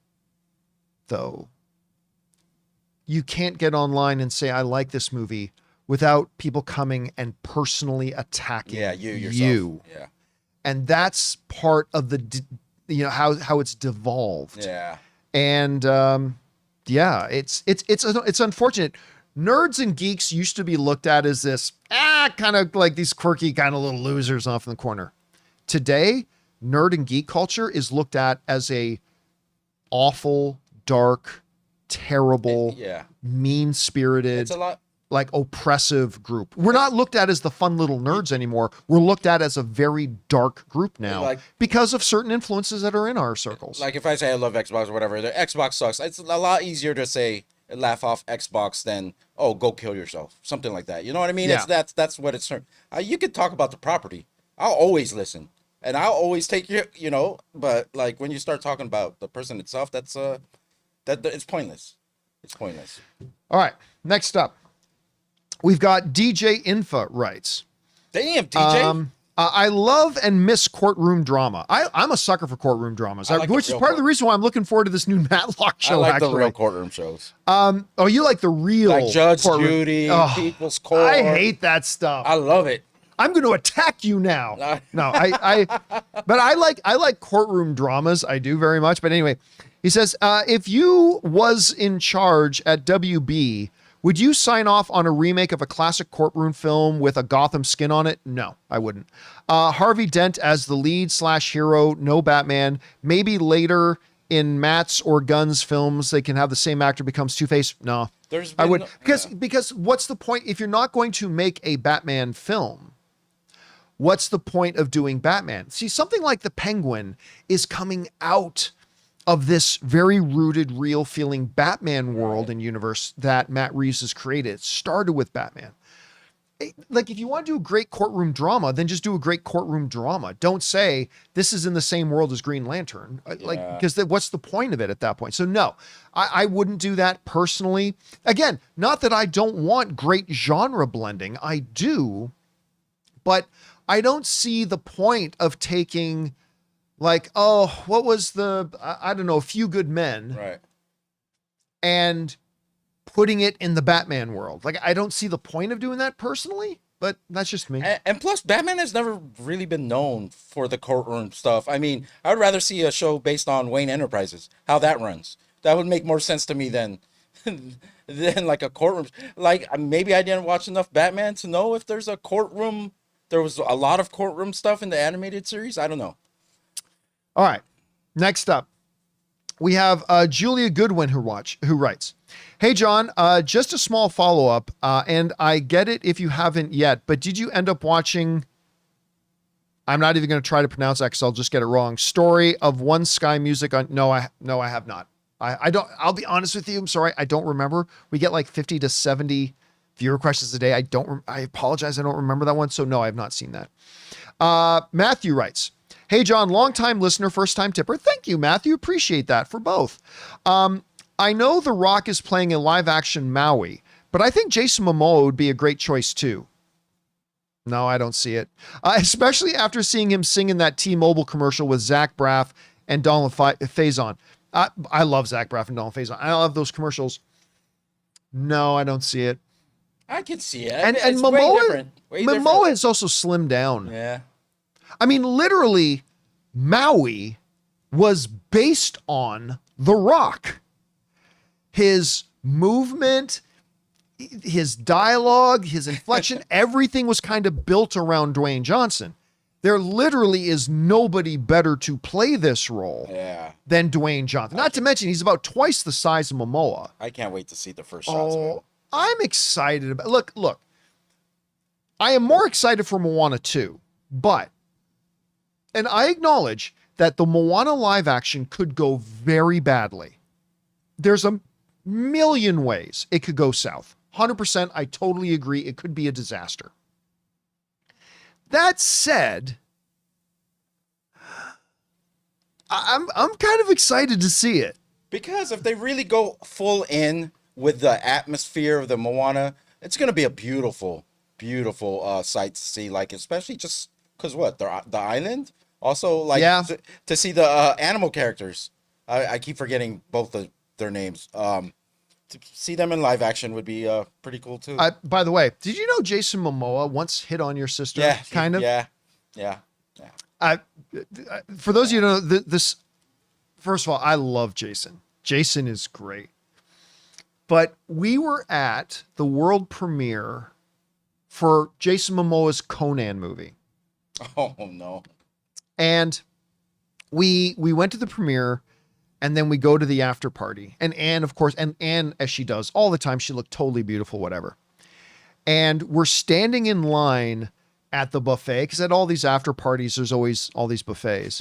though, you can't get online and say I like this movie without people coming and personally attacking
you yourself. Yeah.
And that's part of the how it's devolved.
Yeah.
And yeah, it's unfortunate. Nerds and geeks used to be looked at as this kind of like these quirky kind of little losers off in the corner. Today, nerd and geek culture is looked at as a awful, dark, terrible, mean-spirited,
it's a lot,
like oppressive group. We're not looked at as the fun little nerds anymore. We're looked at as a very dark group now because of certain influences that are in our circles.
Like if I say I love Xbox or whatever, the Xbox sucks. It's a lot easier to say laugh off Xbox than, oh, go kill yourself, something like that. You know what I mean?
Yeah.
That's what it's. You could talk about the property. I'll always listen and I'll always take you, but like when you start talking about the person itself, that's it's pointless. It's pointless.
All right, next up, we've got DJ Infa writes.
Damn, DJ.
I love and miss courtroom drama. I'm a sucker for courtroom dramas, which is part of the reason why I'm looking forward to this new Matlock show.
I like the real courtroom shows.
Oh, you like the real,
like Judge
courtroom.
Judy, People's Court.
I hate that stuff.
I love it.
I'm going to attack you now. No, but I like courtroom dramas. I do very much. But anyway, he says, if you was in charge at WB, would you sign off on a remake of a classic courtroom film with a Gotham skin on it? No, I wouldn't. Harvey Dent as the lead / hero, no Batman. Maybe later in Matt's or Gunn's films, they can have the same actor becomes Two-Face. No, I would. Because what's the point? If you're not going to make a Batman film, what's the point of doing Batman? See, something like the Penguin is coming out of this very rooted, real feeling Batman world and universe that Matt Reeves has created. It started with Batman. Like, if you want to do a great courtroom drama, then just do a great courtroom drama. Don't say this is in the same world as Green Lantern. Because what's the point of it at that point? So no, I wouldn't do that personally. Again, not that I don't want great genre blending. I do, but I don't see the point of taking like, oh, what was I don't know, A Few Good Men.
Right.
And putting it in the Batman world. Like, I don't see the point of doing that personally. but that's just me.
And plus, Batman has never really been known for the courtroom stuff. I mean, I would rather see a show based on Wayne Enterprises, how that runs. That would make more sense to me than like a courtroom. Like, maybe I didn't watch enough Batman to know if there's a courtroom. There was a lot of courtroom stuff in the animated series. I don't know.
All right. Next up, we have Julia Goodwin who writes, "Hey John, just a small follow-up, and I get it if you haven't yet, but did you end up watching, I'm not even going to try to pronounce that because I'll just get it wrong, Story of One Sky Music on, no, I have not. I don't, I'll be honest with you, I'm sorry, I don't remember. We get like 50 to 70 viewer questions a day. I apologize, I don't remember that one, so no, I have not seen that." Matthew writes, "Hey John, long-time listener, first-time tipper." Thank you, Matthew. Appreciate that for both. "I know The Rock is playing a live-action Maui, but I think Jason Momoa would be a great choice too." No, I don't see it. Especially after seeing him sing in that T-Mobile commercial with Zach Braff and Donald Faison. I love Zach Braff and Donald Faison. I love those commercials. No, I don't see it.
I can see it.
And
It's
Momoa,
way different.
Momoa is also slimmed down.
Yeah.
I mean, literally, Maui was based on The Rock. His movement, his dialogue, his inflection, everything was kind of built around Dwayne Johnson. There literally is nobody better to play this role than Dwayne Johnson. Not to mention, he's about twice the size of Momoa.
I can't wait to see the first shots of it.
I'm excited about, look, I am more excited for Moana 2, but, and I acknowledge that the Moana live action could go very badly. There's a million ways it could go south. 100%, I totally agree. It could be a disaster. That said, I'm kind of excited to see it.
Because if they really go full in with the atmosphere of the Moana, it's going to be a beautiful, beautiful sight to see. Like, especially just because the island? Also, like, to see the animal characters. I keep forgetting both their names. To see them in live action would be pretty cool too.
By the way, did you know Jason Momoa once hit on your sister?
Yeah,
kind of.
Yeah.
For those of you who don't know, this. First of all, I love Jason. Jason is great. But we were at the world premiere for Jason Momoa's Conan movie.
Oh no!
And we went to the premiere. And then we go to the after party. And Anne, of course, and Anne, as she does all the time, she looked totally beautiful, whatever. And we're standing in line at the buffet, because at all these after parties, there's always all these buffets.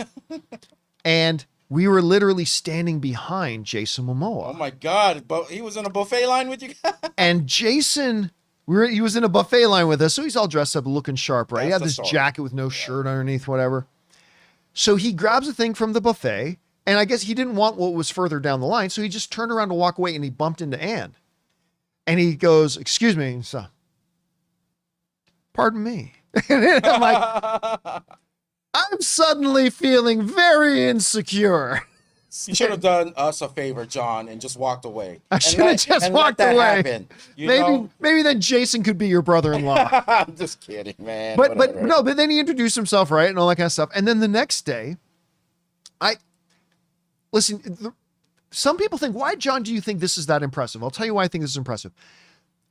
And we were literally standing behind Jason Momoa.
Oh my God. But he was in a buffet line with you guys?
And Jason, he was in a buffet line with us. So he's all dressed up, looking sharp, right? He had this jacket with no shirt underneath, whatever. So he grabs a thing from the buffet. And I guess he didn't want what was further down the line, so he just turned around to walk away, and he bumped into Anne. And he goes, "Excuse me, so, pardon me." And I'm like, I'm suddenly feeling very insecure.
You should have done us a favor, John, and just walked away.
I should have just walked away.
Happen,
maybe then Jason could be your brother-in-law.
I'm just kidding, man.
But then he introduced himself, right, and all that kind of stuff. And then the next day, listen, some people think, why, John, do you think this is that impressive? I'll tell you why I think this is impressive.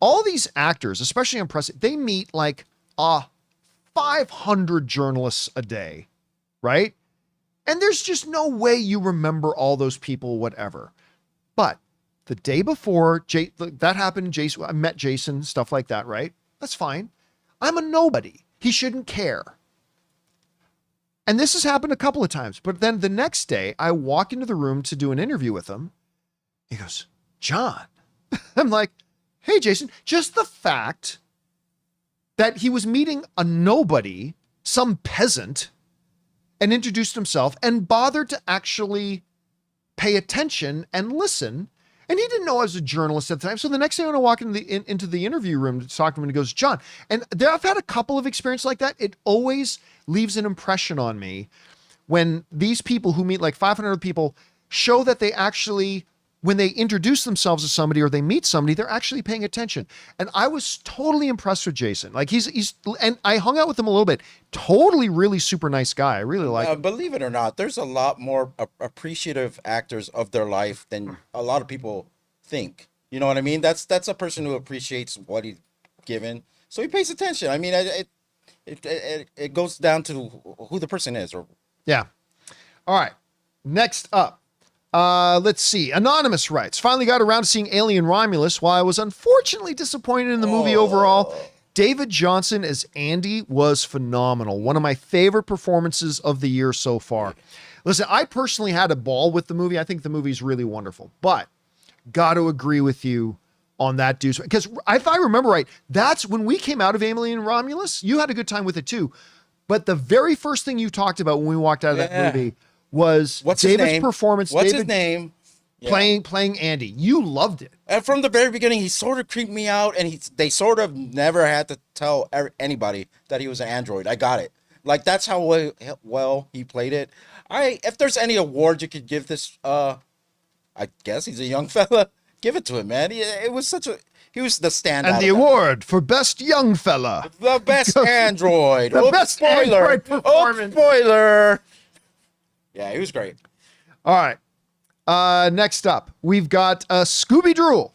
All these actors, especially impressive, they meet like 500 journalists a day, right? And there's just no way you remember all those people, whatever. But the day before that happened, Jason, I met Jason, stuff like that, right? That's fine. I'm a nobody. He shouldn't care. And this has happened a couple of times. But then the next day, I walk into the room to do an interview with him. He goes, "John." I'm like, "Hey, Jason." Just the fact that he was meeting a nobody, some peasant, and introduced himself and bothered to actually pay attention and listen. And he didn't know I was a journalist at the time. So the next day when I walk into the interview room to talk to him, and he goes, "John." And I've had a couple of experiences like that. It always leaves an impression on me when these people who meet like 500 people show that they actually when they introduce themselves to somebody or they meet somebody, they're actually paying attention. And I was totally impressed with Jason. Like he's, and I hung out with him a little bit. Totally, really super nice guy. I really like him.
Believe it or not, there's a lot more appreciative actors of their life than a lot of people think. You know what I mean? That's a person who appreciates what he's given, so he pays attention. I mean, it goes down to who the person is. Or
yeah. All right. Next up. Let's see. Anonymous writes, finally got around to seeing Alien Romulus. While I was unfortunately disappointed in the movie overall, David Johnson as Andy was phenomenal. One of my favorite performances of the year so far. Listen, I personally had a ball with the movie. I think the movie's really wonderful, but got to agree with you on that, dude. Because if I remember right, that's when we came out of Alien Romulus. You had a good time with it too. But the very first thing you talked about when we walked out of that movie was David's performance.
What's his name?
Playing Andy. You loved it.
And from the very beginning, he sort of creeped me out, and they sort of never had to tell anybody that he was an android. I got it. Like, that's how well he played it. If there's any award you could give this, I guess he's a young fella. Give it to him, man. He was the standout.
And the award for best young fella.
The best android.
The best android performance.
Spoiler. Yeah, he was great.
All right. Next up, we've got Scooby Drool,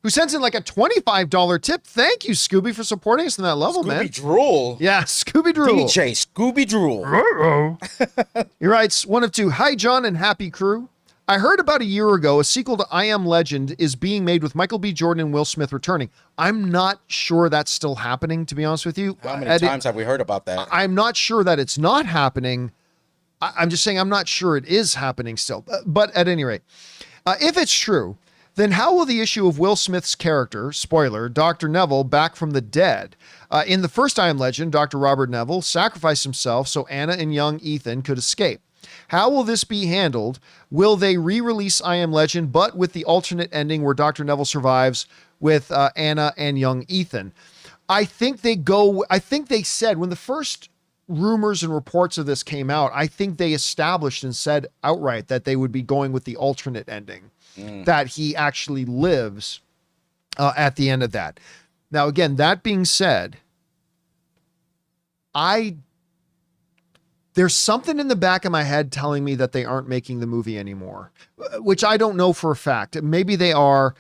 who sends in like a $25 tip. Thank you, Scooby, for supporting us on that level, man.
Scooby Drool?
Yeah, Scooby Drool.
DJ Scooby Drool.
He writes, one of two, hi, John and happy crew. I heard about a year ago a sequel to I Am Legend is being made with Michael B. Jordan and Will Smith returning. I'm not sure that's still happening, to be honest with you.
How many times have we heard about that?
I'm not sure that it's not happening. I'm just saying I'm not sure it is happening still. But at any rate, if it's true, then how will the issue of Will Smith's character, spoiler, Dr. Neville, back from the dead? In the first I Am Legend, Dr. Robert Neville sacrificed himself so Anna and young Ethan could escape. How will this be handled? Will they re-release I Am Legend, but with the alternate ending where Dr. Neville survives with Anna and young Ethan? I think they said when the first rumors and reports of this came out, I think they established and said outright that they would be going with the alternate ending, that he actually lives at the end of that. Now, again, that being said, there's something in the back of my head telling me that they aren't making the movie anymore, which I don't know for a fact. Maybe they are.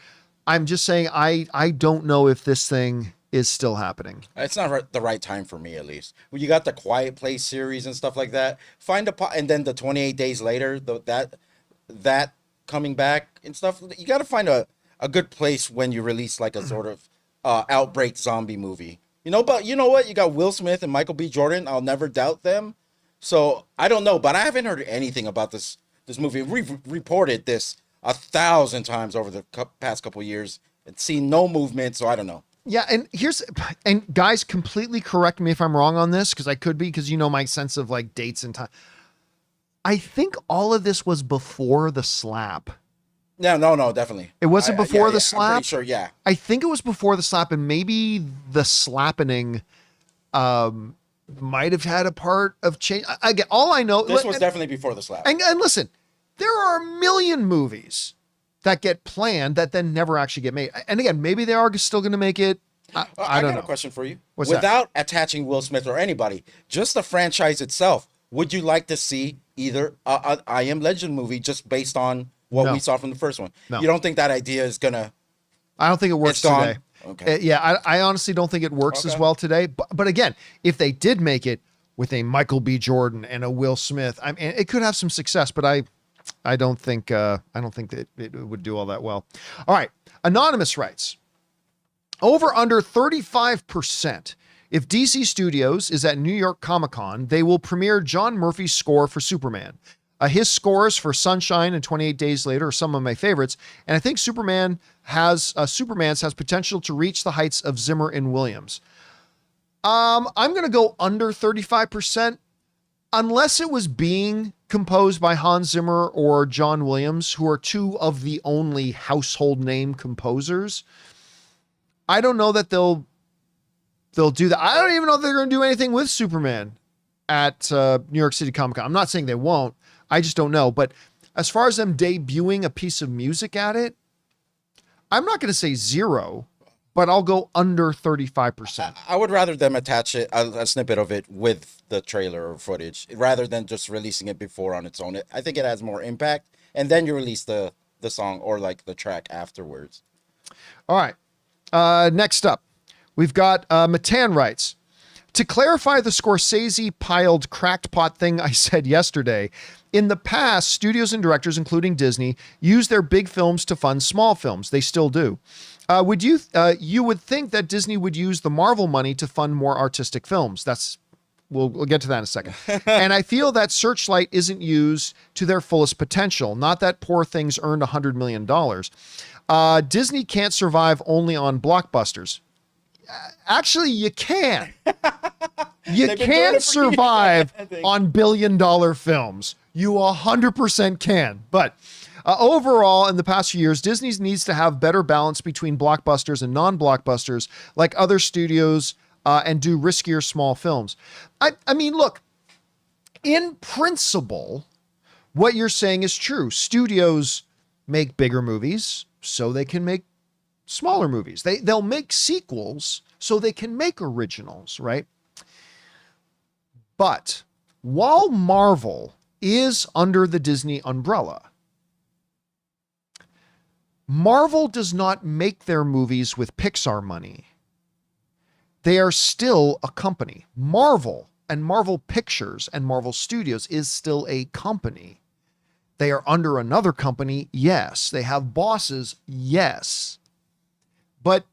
I'm just saying I don't know if this thing is still happening.
It's not the right time for me, at least. When you got the Quiet Place series and stuff like that, and then the 28 Days Later, that coming back and stuff. You got to find a good place when you release like a sort of outbreak zombie movie. But you know what? You got Will Smith and Michael B. Jordan. I'll never doubt them. So I don't know, but I haven't heard anything about this movie. We've reported this 1,000 times over the past couple of years and seen no movement. So I don't know.
Yeah, and guys, completely correct me if I'm wrong on this, because I could be, because my sense of like dates and time. I think all of this was before the slap.
No, definitely.
It wasn't before the slap?
I'm pretty sure, yeah.
I think it was before the slap, and maybe the slappening might have had a part of change. Again, all I know...
This was definitely before the slap.
And listen, there are a million movies that get planned that then never actually get made. And again, maybe they are still going to make it. I don't know. I got
a question for you.
Without
attaching Will Smith or anybody, just the franchise itself, would you like to see either a I Am Legend movie just based on what we saw from the first one?
No.
You don't think that idea is going to...
I don't think it works today.
Okay.
Yeah, I honestly don't think it works as well today. But again, if they did make it with a Michael B. Jordan and a Will Smith, I mean, it could have some success, but I don't think that it would do all that well. All right. Anonymous writes, over under 35%. If DC Studios is at New York Comic-Con, they will premiere John Murphy's score for Superman. His scores for Sunshine and 28 Days Later are some of my favorites, and I think Superman's has potential to reach the heights of Zimmer and Williams. I'm going to go under 35%, unless it was being composed by Hans Zimmer or John Williams, who are two of the only household name composers. I don't know that they'll do that. I don't even know if they're going to do anything with Superman at New York City Comic Con. I'm not saying they won't. I just don't know. But as far as them debuting a piece of music at it, I'm not going to say 0, but I'll go under 35%.
I would rather them attach a snippet of it with the trailer or footage rather than just releasing it before on its own. I think it has more impact, and then you release the song or like the track afterwards.
All right. Next up, we've got Matan writes, to clarify the Scorsese piled cracked pot thing I said yesterday, in the past, studios and directors, including Disney, use their big films to fund small films. They still do. You would think that Disney would use the Marvel money to fund more artistic films. We'll get to that in a second. And I feel that Searchlight isn't used to their fullest potential. Not that Poor Things earned $100 million. Disney can't survive only on blockbusters. Actually, you can. You can't survive on billion-dollar films. You 100% can. But overall, in the past few years, Disney needs to have better balance between blockbusters and non-blockbusters like other studios and do riskier small films. I mean, look, in principle, what you're saying is true. Studios make bigger movies so they can make smaller movies. They'll make sequels so they can make originals, right? But while Marvel is under the Disney umbrella, Marvel does not make their movies with Pixar money. They are still a company. Marvel and Marvel Pictures and Marvel Studios is still a company. They are under another company, yes. They have bosses, yes. But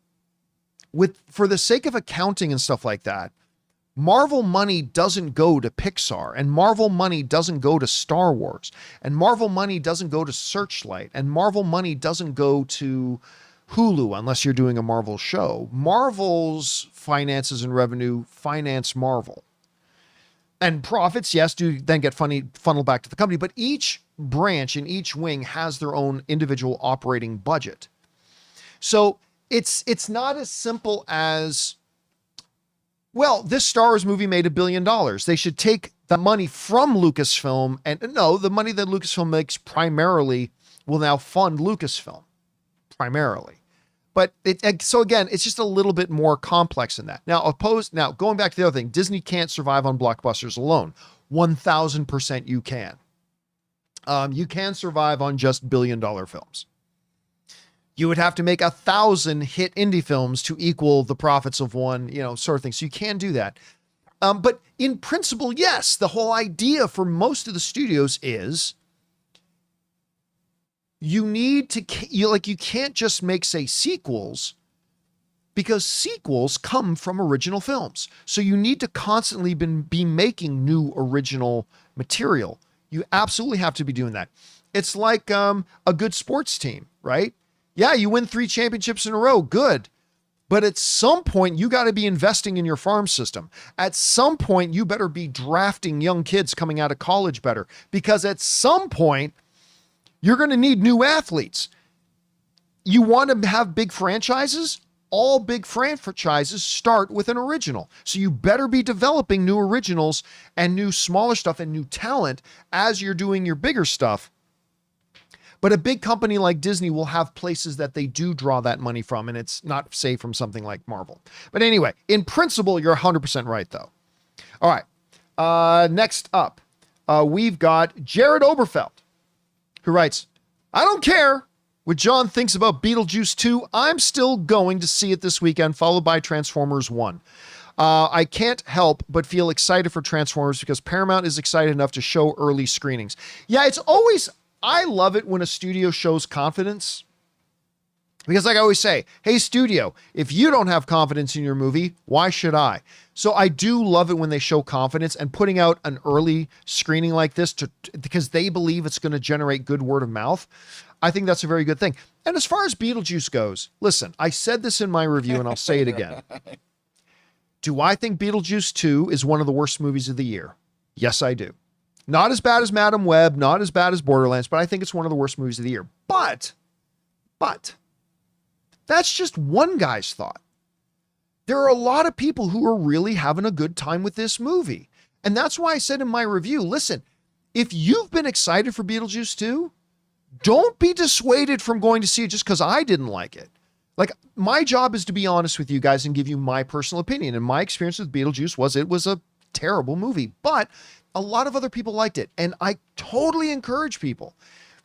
for the sake of accounting and stuff like that, Marvel money doesn't go to Pixar, and Marvel money doesn't go to Star Wars, and Marvel money doesn't go to Searchlight, and Marvel money doesn't go to Hulu unless you're doing a Marvel show. Marvel's finances and revenue finance Marvel. And profits, yes, do then get funneled back to the company, but each branch and each wing has their own individual operating budget. So it's not as simple as, well, this Star Wars movie made $1 billion. They should take the money from Lucasfilm, and no, the money that Lucasfilm makes primarily will now fund Lucasfilm, primarily. But so again, it's just a little bit more complex than that. Now, going back to the other thing, Disney can't survive on blockbusters alone. 1,000% you can. You can survive on just billion-dollar films. You would have to make 1,000 hit indie films to equal the profits of one, sort of thing. So you can do that. But in principle, yes, the whole idea for most of the studios is you need to, you can't just make, say, sequels, because sequels come from original films. So you need to constantly be making new original material. You absolutely have to be doing that. It's like a good sports team, right? Yeah, you win 3 championships in a row. Good. But at some point, you got to be investing in your farm system. At some point, you better be drafting young kids coming out of college better, because at some point, you're going to need new athletes. You want to have big franchises? All big franchises start with an original. So you better be developing new originals and new smaller stuff and new talent as you're doing your bigger stuff. But a big company like Disney will have places that they do draw that money from, and it's not, say, from something like Marvel. But anyway, in principle, you're 100% right, though. All right. Next up, we've got Jared Oberfeld, who writes, I don't care what John thinks about Beetlejuice 2. I'm still going to see it this weekend, followed by Transformers 1. I can't help but feel excited for Transformers because Paramount is excited enough to show early screenings. Yeah, I love it when a studio shows confidence, because like I always say, hey, studio, if you don't have confidence in your movie, why should I? So I do love it when they show confidence, and putting out an early screening like this because they believe it's going to generate good word of mouth. I think that's a very good thing. And as far as Beetlejuice goes, listen, I said this in my review and I'll say it again. Do I think Beetlejuice 2 is one of the worst movies of the year? Yes, I do. Not as bad as Madam Web, not as bad as Borderlands, but I think it's one of the worst movies of the year. But that's just one guy's thought. There are a lot of people who are really having a good time with this movie. And that's why I said in my review, listen, if you've been excited for Beetlejuice 2, don't be dissuaded from going to see it just because I didn't like it. Like, my job is to be honest with you guys and give you my personal opinion. And my experience with Beetlejuice was it was a terrible movie, but a lot of other people liked it. And I totally encourage people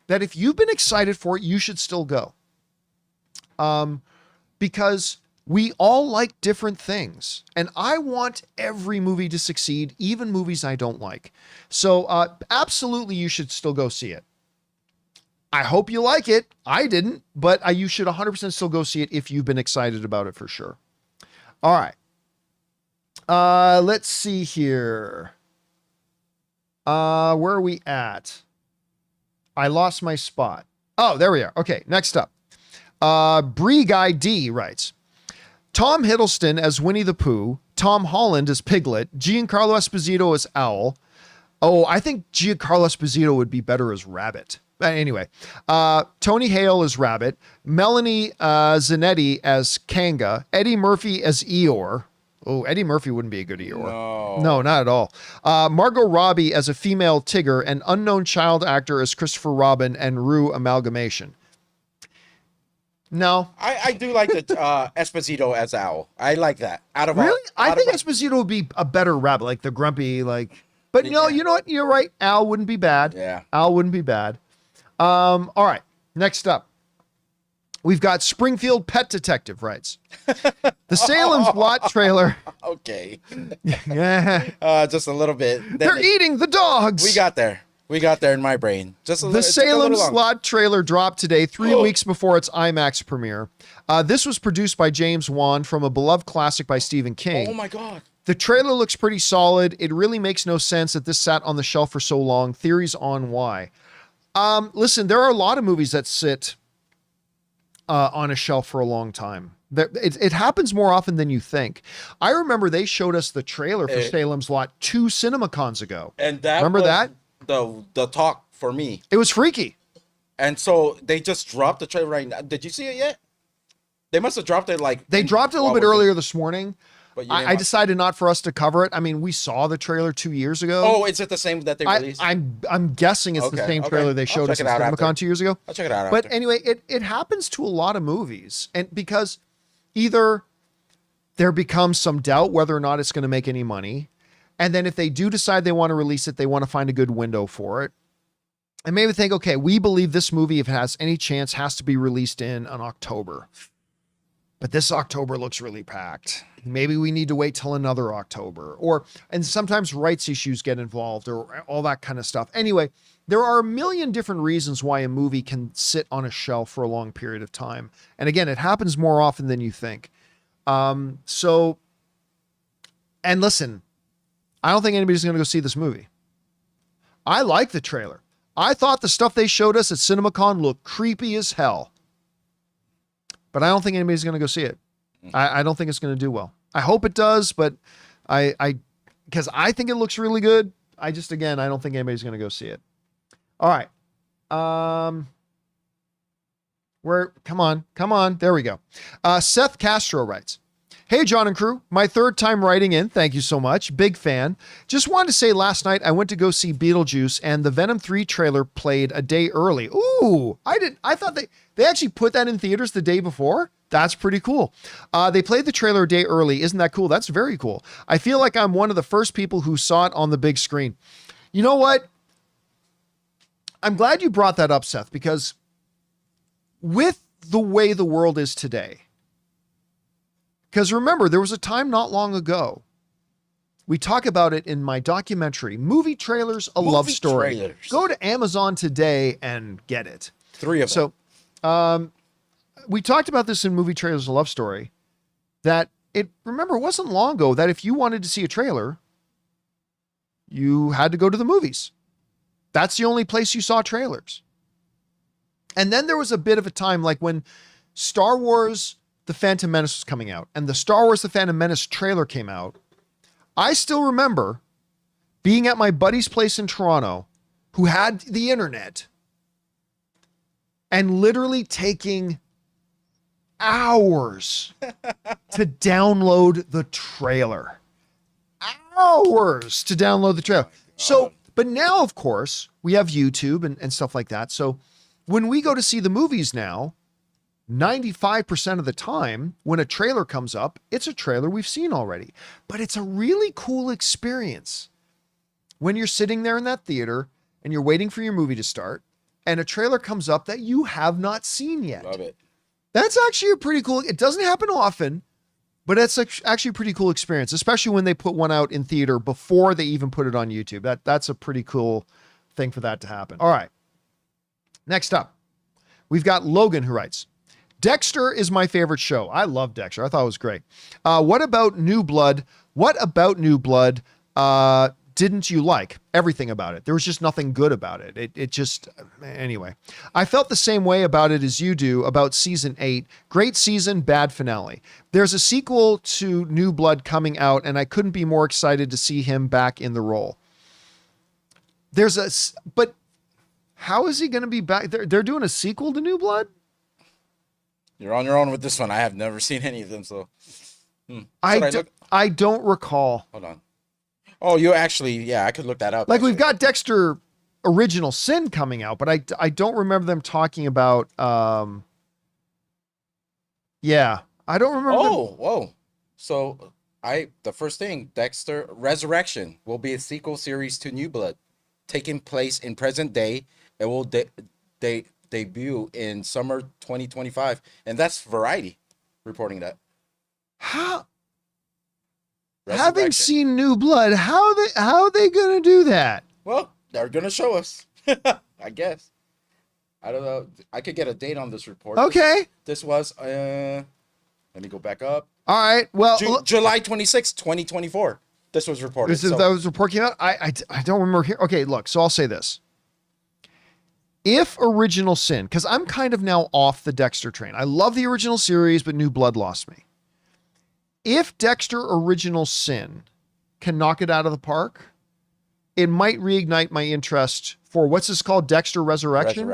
that if you've been excited for it, you should still go. Because we all like different things. And I want every movie to succeed, even movies I don't like. So absolutely, you should still go see it. I hope you like it. I didn't, but you should 100% still go see it if you've been excited about it for sure. All right. Let's see here. Where are we at? I lost my spot. Oh, there we are. Okay, next up. Bree Guy D writes, Tom Hiddleston as Winnie the Pooh, Tom Holland as Piglet, Giancarlo Esposito as Owl. Oh, I think Giancarlo Esposito would be better as Rabbit. Anyway, Tony Hale as Rabbit, Melanie Zanetti as Kanga, Eddie Murphy as Eeyore. Oh, Eddie Murphy wouldn't be a good Eeyore. No, not at all. Margot Robbie as a female Tigger, and unknown child actor as Christopher Robin and Rue Amalgamation. No.
I do like the Esposito as Owl. I like that.
Really? I think Esposito would be a better Rabbit, like the grumpy, like... But no, you know what? You're right. Al wouldn't be bad.
Yeah.
Al wouldn't be bad. All right. Next up. We've got Springfield Pet Detective writes. The Salem's Lot trailer.
Okay.
Yeah.
Just a little bit.
They're eating the dogs.
We got there. We got there in my brain. Just a
the
little.
Salem's Lot trailer dropped today, 3 weeks before its IMAX premiere. This was produced by James Wan from a beloved classic by Stephen King.
Oh my God.
The trailer looks pretty solid. It really makes no sense that this sat on the shelf for so long. Theories on why. Listen, there are a lot of movies that sit on a shelf for a long time. It happens more often than you think. I remember they showed us the trailer for Salem's Lot 2 CinemaCons ago.
And that
remember that?
The talk for me.
It was freaky.
And so they just dropped the trailer right now. Did you see it yet? They must have dropped it like...
They dropped it a little bit earlier this morning.
But
I decided not for us to cover it. I mean, we saw the trailer 2 years ago.
Oh, is it the same that they released?
I'm guessing it's the same trailer they showed us at CinemaCon 2 years ago.
I'll check it out
But
after.
anyway, it happens to a lot of movies. And because either there becomes some doubt whether or not it's going to make any money. And then if they do decide they want to release it, they want to find a good window for it. And maybe think, okay, we believe this movie, if it has any chance, has to be released in October. But this October looks really packed. Maybe we need to wait till another October. And sometimes rights issues get involved or all that kind of stuff. Anyway, there are a million different reasons why a movie can sit on a shelf for a long period of time. And again, it happens more often than you think. And listen, I don't think anybody's going to go see this movie. I like the trailer. I thought the stuff they showed us at CinemaCon looked creepy as hell. But I don't think anybody's going to go see it. I don't think it's going to do well. I hope it does, but because I think it looks really good. I don't think anybody's going to go see it. All right. Come on. There we go. Seth Castro writes, Hey, John and crew, my third time writing in. Thank you so much. Big fan. Just wanted to say last night I went to go see Beetlejuice and the Venom 3 trailer played a day early. Ooh, I thought they actually put that in theaters the day before. That's pretty cool. They played the trailer a day early. Isn't that cool? That's very cool. I feel like I'm one of the first people who saw it on the big screen. You know what? I'm glad you brought that up, Seth, because with the way the world is today, because remember, there was a time not long ago, we talk about it in my documentary, Movie Trailers, A Love Story. Go to Amazon today and get it.
3 of them.
So we talked about this in Movie Trailers, A Love Story, that it wasn't long ago that if you wanted to see a trailer, you had to go to the movies. That's the only place you saw trailers. And then there was a bit of a time like when Star Wars The Phantom Menace was coming out and the Star Wars The Phantom Menace trailer came out. I still remember being at my buddy's place in Toronto who had the internet and literally taking hours to download the trailer. Hours to download the trailer. So, But now, of course, we have YouTube and stuff like that. So when we go to see the movies now, 95% of the time when a trailer comes up, it's a trailer we've seen already. But it's a really cool experience when you're sitting there in that theater and you're waiting for your movie to start and a trailer comes up that you have not seen yet.
Love it.
That's actually a pretty cool, it doesn't happen often, but it's actually a pretty cool experience, especially when they put one out in theater before they even put it on YouTube. That's a pretty cool thing for that to happen. All right. Next up, we've got Logan who writes, Dexter is my favorite show. I love Dexter. I thought it was great. What about New Blood? Didn't you like? Everything about it. There was just nothing good about it. It just, anyway. I felt the same way about it as you do about season 8. Great season, bad finale. There's a sequel to New Blood coming out, and I couldn't be more excited to see him back in the role. But how is he going to be back? They're doing a sequel to New Blood?
You're on your own with this one. I have never seen any of them, so.
I don't recall.
Hold on. Oh, you actually, yeah, I could look that up.
Like, we've got Dexter Original Sin coming out, but I don't remember them talking about, yeah, I don't remember.
Whoa. So, the first thing, Dexter Resurrection will be a sequel series to New Blood, taking place in present day. It will debut in summer 2025, and that's Variety reporting that.
Having seen New Blood, how are they gonna do that?
Well, they're gonna show us. I guess. I don't know. I could get a date on this report.
Okay.
This was let me go back up.
All right. Well,
July 26, 2024. This was reported.
That was report came out. I don't remember here. Okay, look. So I'll say this. If Original Sin, because I'm kind of now off the Dexter train. I love the original series, but New Blood lost me. If Dexter Original Sin can knock it out of the park, it might reignite my interest for what's this called? Dexter Resurrection?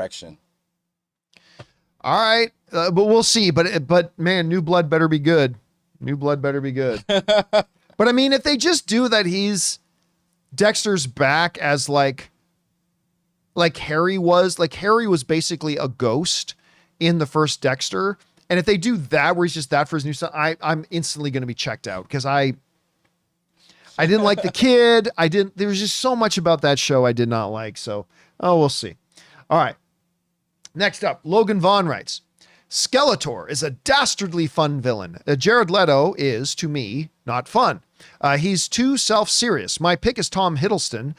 All right. But we'll see. But man, New Blood better be good. But I mean, if they just do that, Dexter's back as like Harry was basically a ghost in the first Dexter. And if they do that, where he's just that for his new son, I'm instantly going to be checked out because I didn't like the kid. There was just so much about that show I did not like. So, we'll see. All right. Next up, Logan Vaughn writes, Skeletor is a dastardly fun villain. Jared Leto is, to me, not fun. He's too self-serious. My pick is Tom Hiddleston.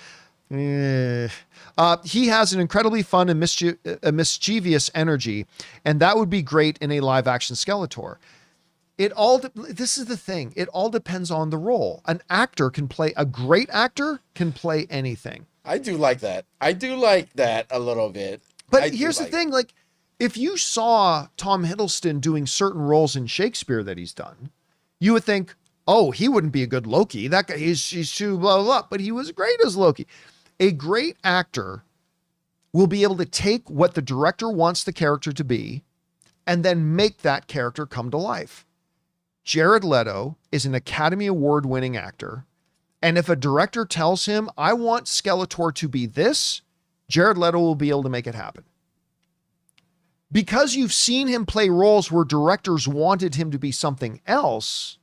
He has an incredibly fun and mischievous energy, and that would be great in a live-action Skeletor. This is the thing. It all depends on the role. A great actor can play anything.
I do like that. A little bit.
But here's the thing. Like, if you saw Tom Hiddleston doing certain roles in Shakespeare that he's done, you would think, oh, he wouldn't be a good Loki. That guy, he's too blah, blah, blah. But he was great as Loki. A great actor will be able to take what the director wants the character to be and then make that character come to life. Jared Leto is an Academy Award winning actor. And if a director tells him, I want Skeletor to be this, Jared Leto will be able to make it happen. Because you've seen him play roles where directors wanted him to be something else,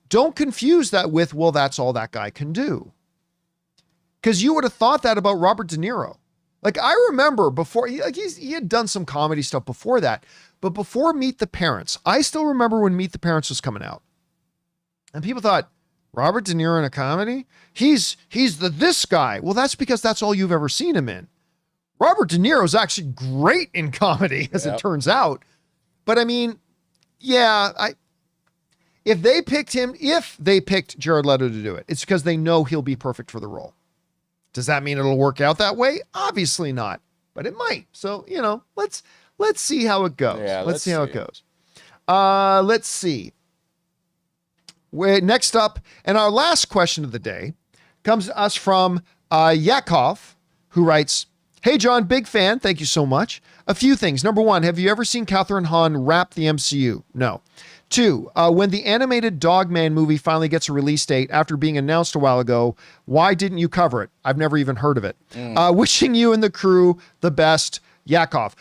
don't confuse that with, well, that's all that guy can do. Because you would have thought that about Robert De Niro. Like, I remember before, he had done some comedy stuff before that, but before Meet the Parents, I still remember when Meet the Parents was coming out. And people thought, Robert De Niro in a comedy? He's this guy. Well, that's because that's all you've ever seen him in. Robert De Niro is actually great in comedy, as it turns out. But I mean, yeah, if they picked Jared Leto to do it, it's because they know he'll be perfect for the role. Does that mean it'll work out that way? Obviously not, but it might. So, let's see how it goes.
Yeah,
let's see how it goes. Let's see. Next up, and our last question of the day comes to us from Yakov, who writes, Hey, John, big fan. Thank you so much. A few things. Number one, have you ever seen Catherine Hahn rap the MCU? No. Two, when the animated Dogman movie finally gets a release date after being announced a while ago, why didn't you cover it? I've never even heard of it. Wishing you and the crew the best, Yakov.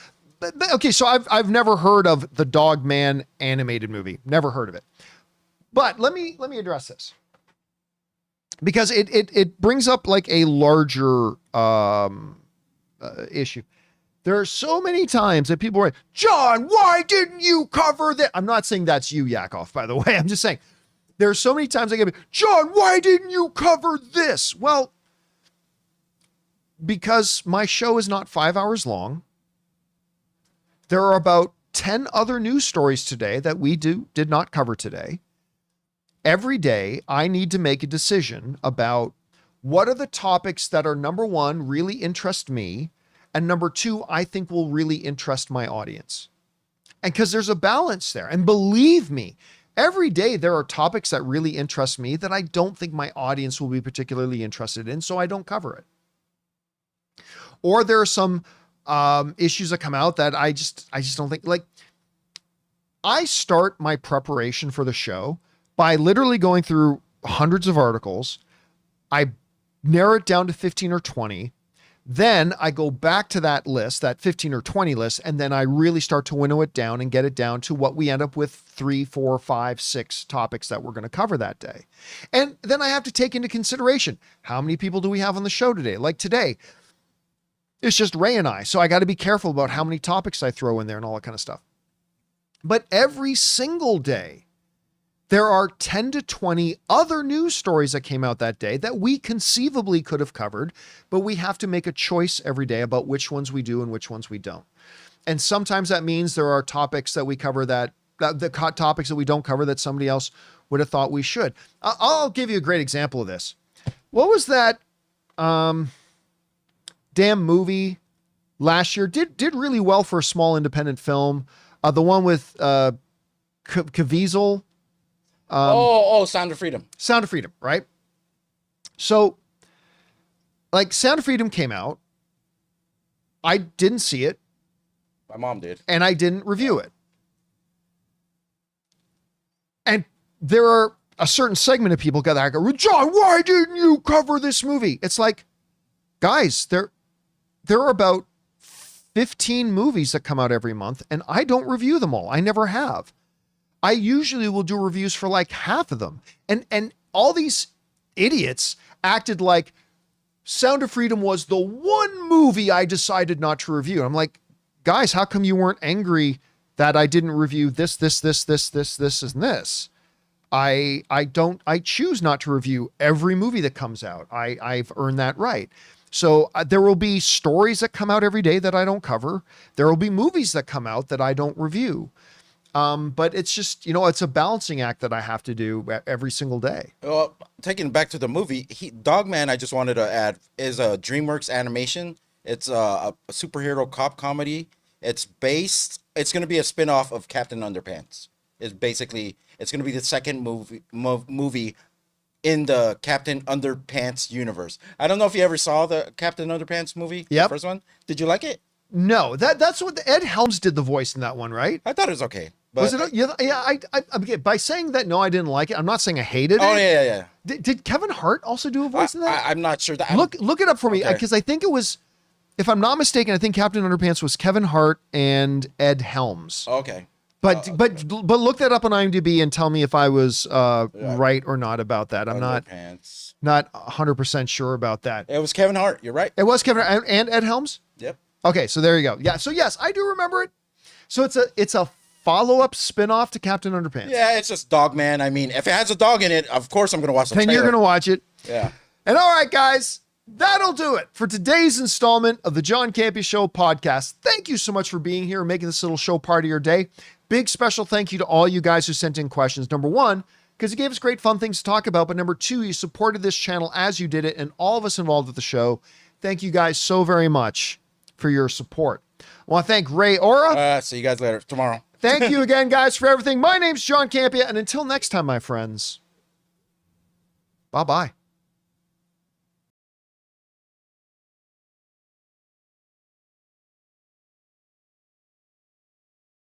Okay, so I've never heard of the Dogman animated movie. Never heard of it. But let me address this, because it brings up like a larger issue. There are so many times that people are, John, why didn't you cover that? I'm not saying that's you, Yakov, by the way. I'm just saying there are so many times I get, John, why didn't you cover this? Well, because my show is not 5 hours long. There are about 10 other news stories today that we did not cover today. Every day, I need to make a decision about what are the topics that are, number one, really interest me, and number two, I think will really interest my audience. And because there's a balance there. And believe me, every day there are topics that really interest me that I don't think my audience will be particularly interested in, so I don't cover it. Or there are some issues that come out that I just don't think, like, I start my preparation for the show by literally going through hundreds of articles. I narrow it down to 15 or 20. Then I go back to that list, that 15 or 20 list, and then I really start to winnow it down and get it down to what we end up with 3, 4, 5, 6 topics that we're going to cover that day. And then I have to take into consideration, how many people do we have on the show today? Like today, it's just Ray and I. So I got to be careful about how many topics I throw in there and all that kind of stuff. But every single day, there are 10 to 20 other news stories that came out that day that we conceivably could have covered, but we have to make a choice every day about which ones we do and which ones we don't. And sometimes that means there are topics that we cover the topics that we don't cover that somebody else would have thought we should. I'll give you a great example of this. What was that damn movie last year? Did really well for a small independent film. The one with Caviezel.
Sound of Freedom.
Sound of Freedom, right? So, like, Sound of Freedom came out. I didn't see it.
My mom did.
And I didn't review it. And there are a certain segment of people that go, John, why didn't you cover this movie? It's like, guys, there are about 15 movies that come out every month, and I don't review them all. I never have. I usually will do reviews for like half of them. And all these idiots acted like Sound of Freedom was the one movie I decided not to review. And I'm like, guys, how come you weren't angry that I didn't review this, and this? I choose not to review every movie that comes out. I've earned that right. So there will be stories that come out every day that I don't cover. There will be movies that come out that I don't review. But it's just, it's a balancing act that I have to do every single day.
Well, taking it back to the movie, Dogman, I just wanted to add, is a DreamWorks animation. It's a superhero cop comedy. It's going to be a spinoff of Captain Underpants. It's going to be the second movie in the Captain Underpants universe. I don't know if you ever saw the Captain Underpants movie.
Yep.
The first one. Did you like it?
No, that's what Ed Helms did the voice in that one, right?
I thought it was okay. But
was it? Yeah. I by saying that, no, I didn't like it. I'm not saying I hated it.
Oh yeah.
Did Kevin Hart also do a voice in that?
I'm not sure.
Look it up for me,
Okay.
because I think it was, if I'm not mistaken, I think Captain Underpants was Kevin Hart and Ed Helms.
Okay.
But look that up on IMDb and tell me if I was right or not about that. I'm not 100% sure about that.
It was Kevin Hart. You're right.
It was Kevin Hart and Ed Helms.
Yep.
Okay, so there you go. Yeah. So yes, I do remember it. So it's a follow-up spin-off to Captain Underpants.
Yeah, it's just Dogman. I mean, if it has a dog in it, of course I'm going to watch the
Then
trailer.
you're going to watch it.
Yeah.
And all right, guys, that'll do it for today's installment of the John Campea Show podcast. Thank you so much for being here and making this little show part of your day. Big special thank you to all you guys who sent in questions. Number one, because you gave us great fun things to talk about. But number two, you supported this channel as you did it, and all of us involved with the show. Thank you guys so very much for your support. I want to thank Ray Ora.
See you guys later tomorrow.
Thank you again, guys, for everything. My name's John Campea, and until next time, my friends, bye-bye.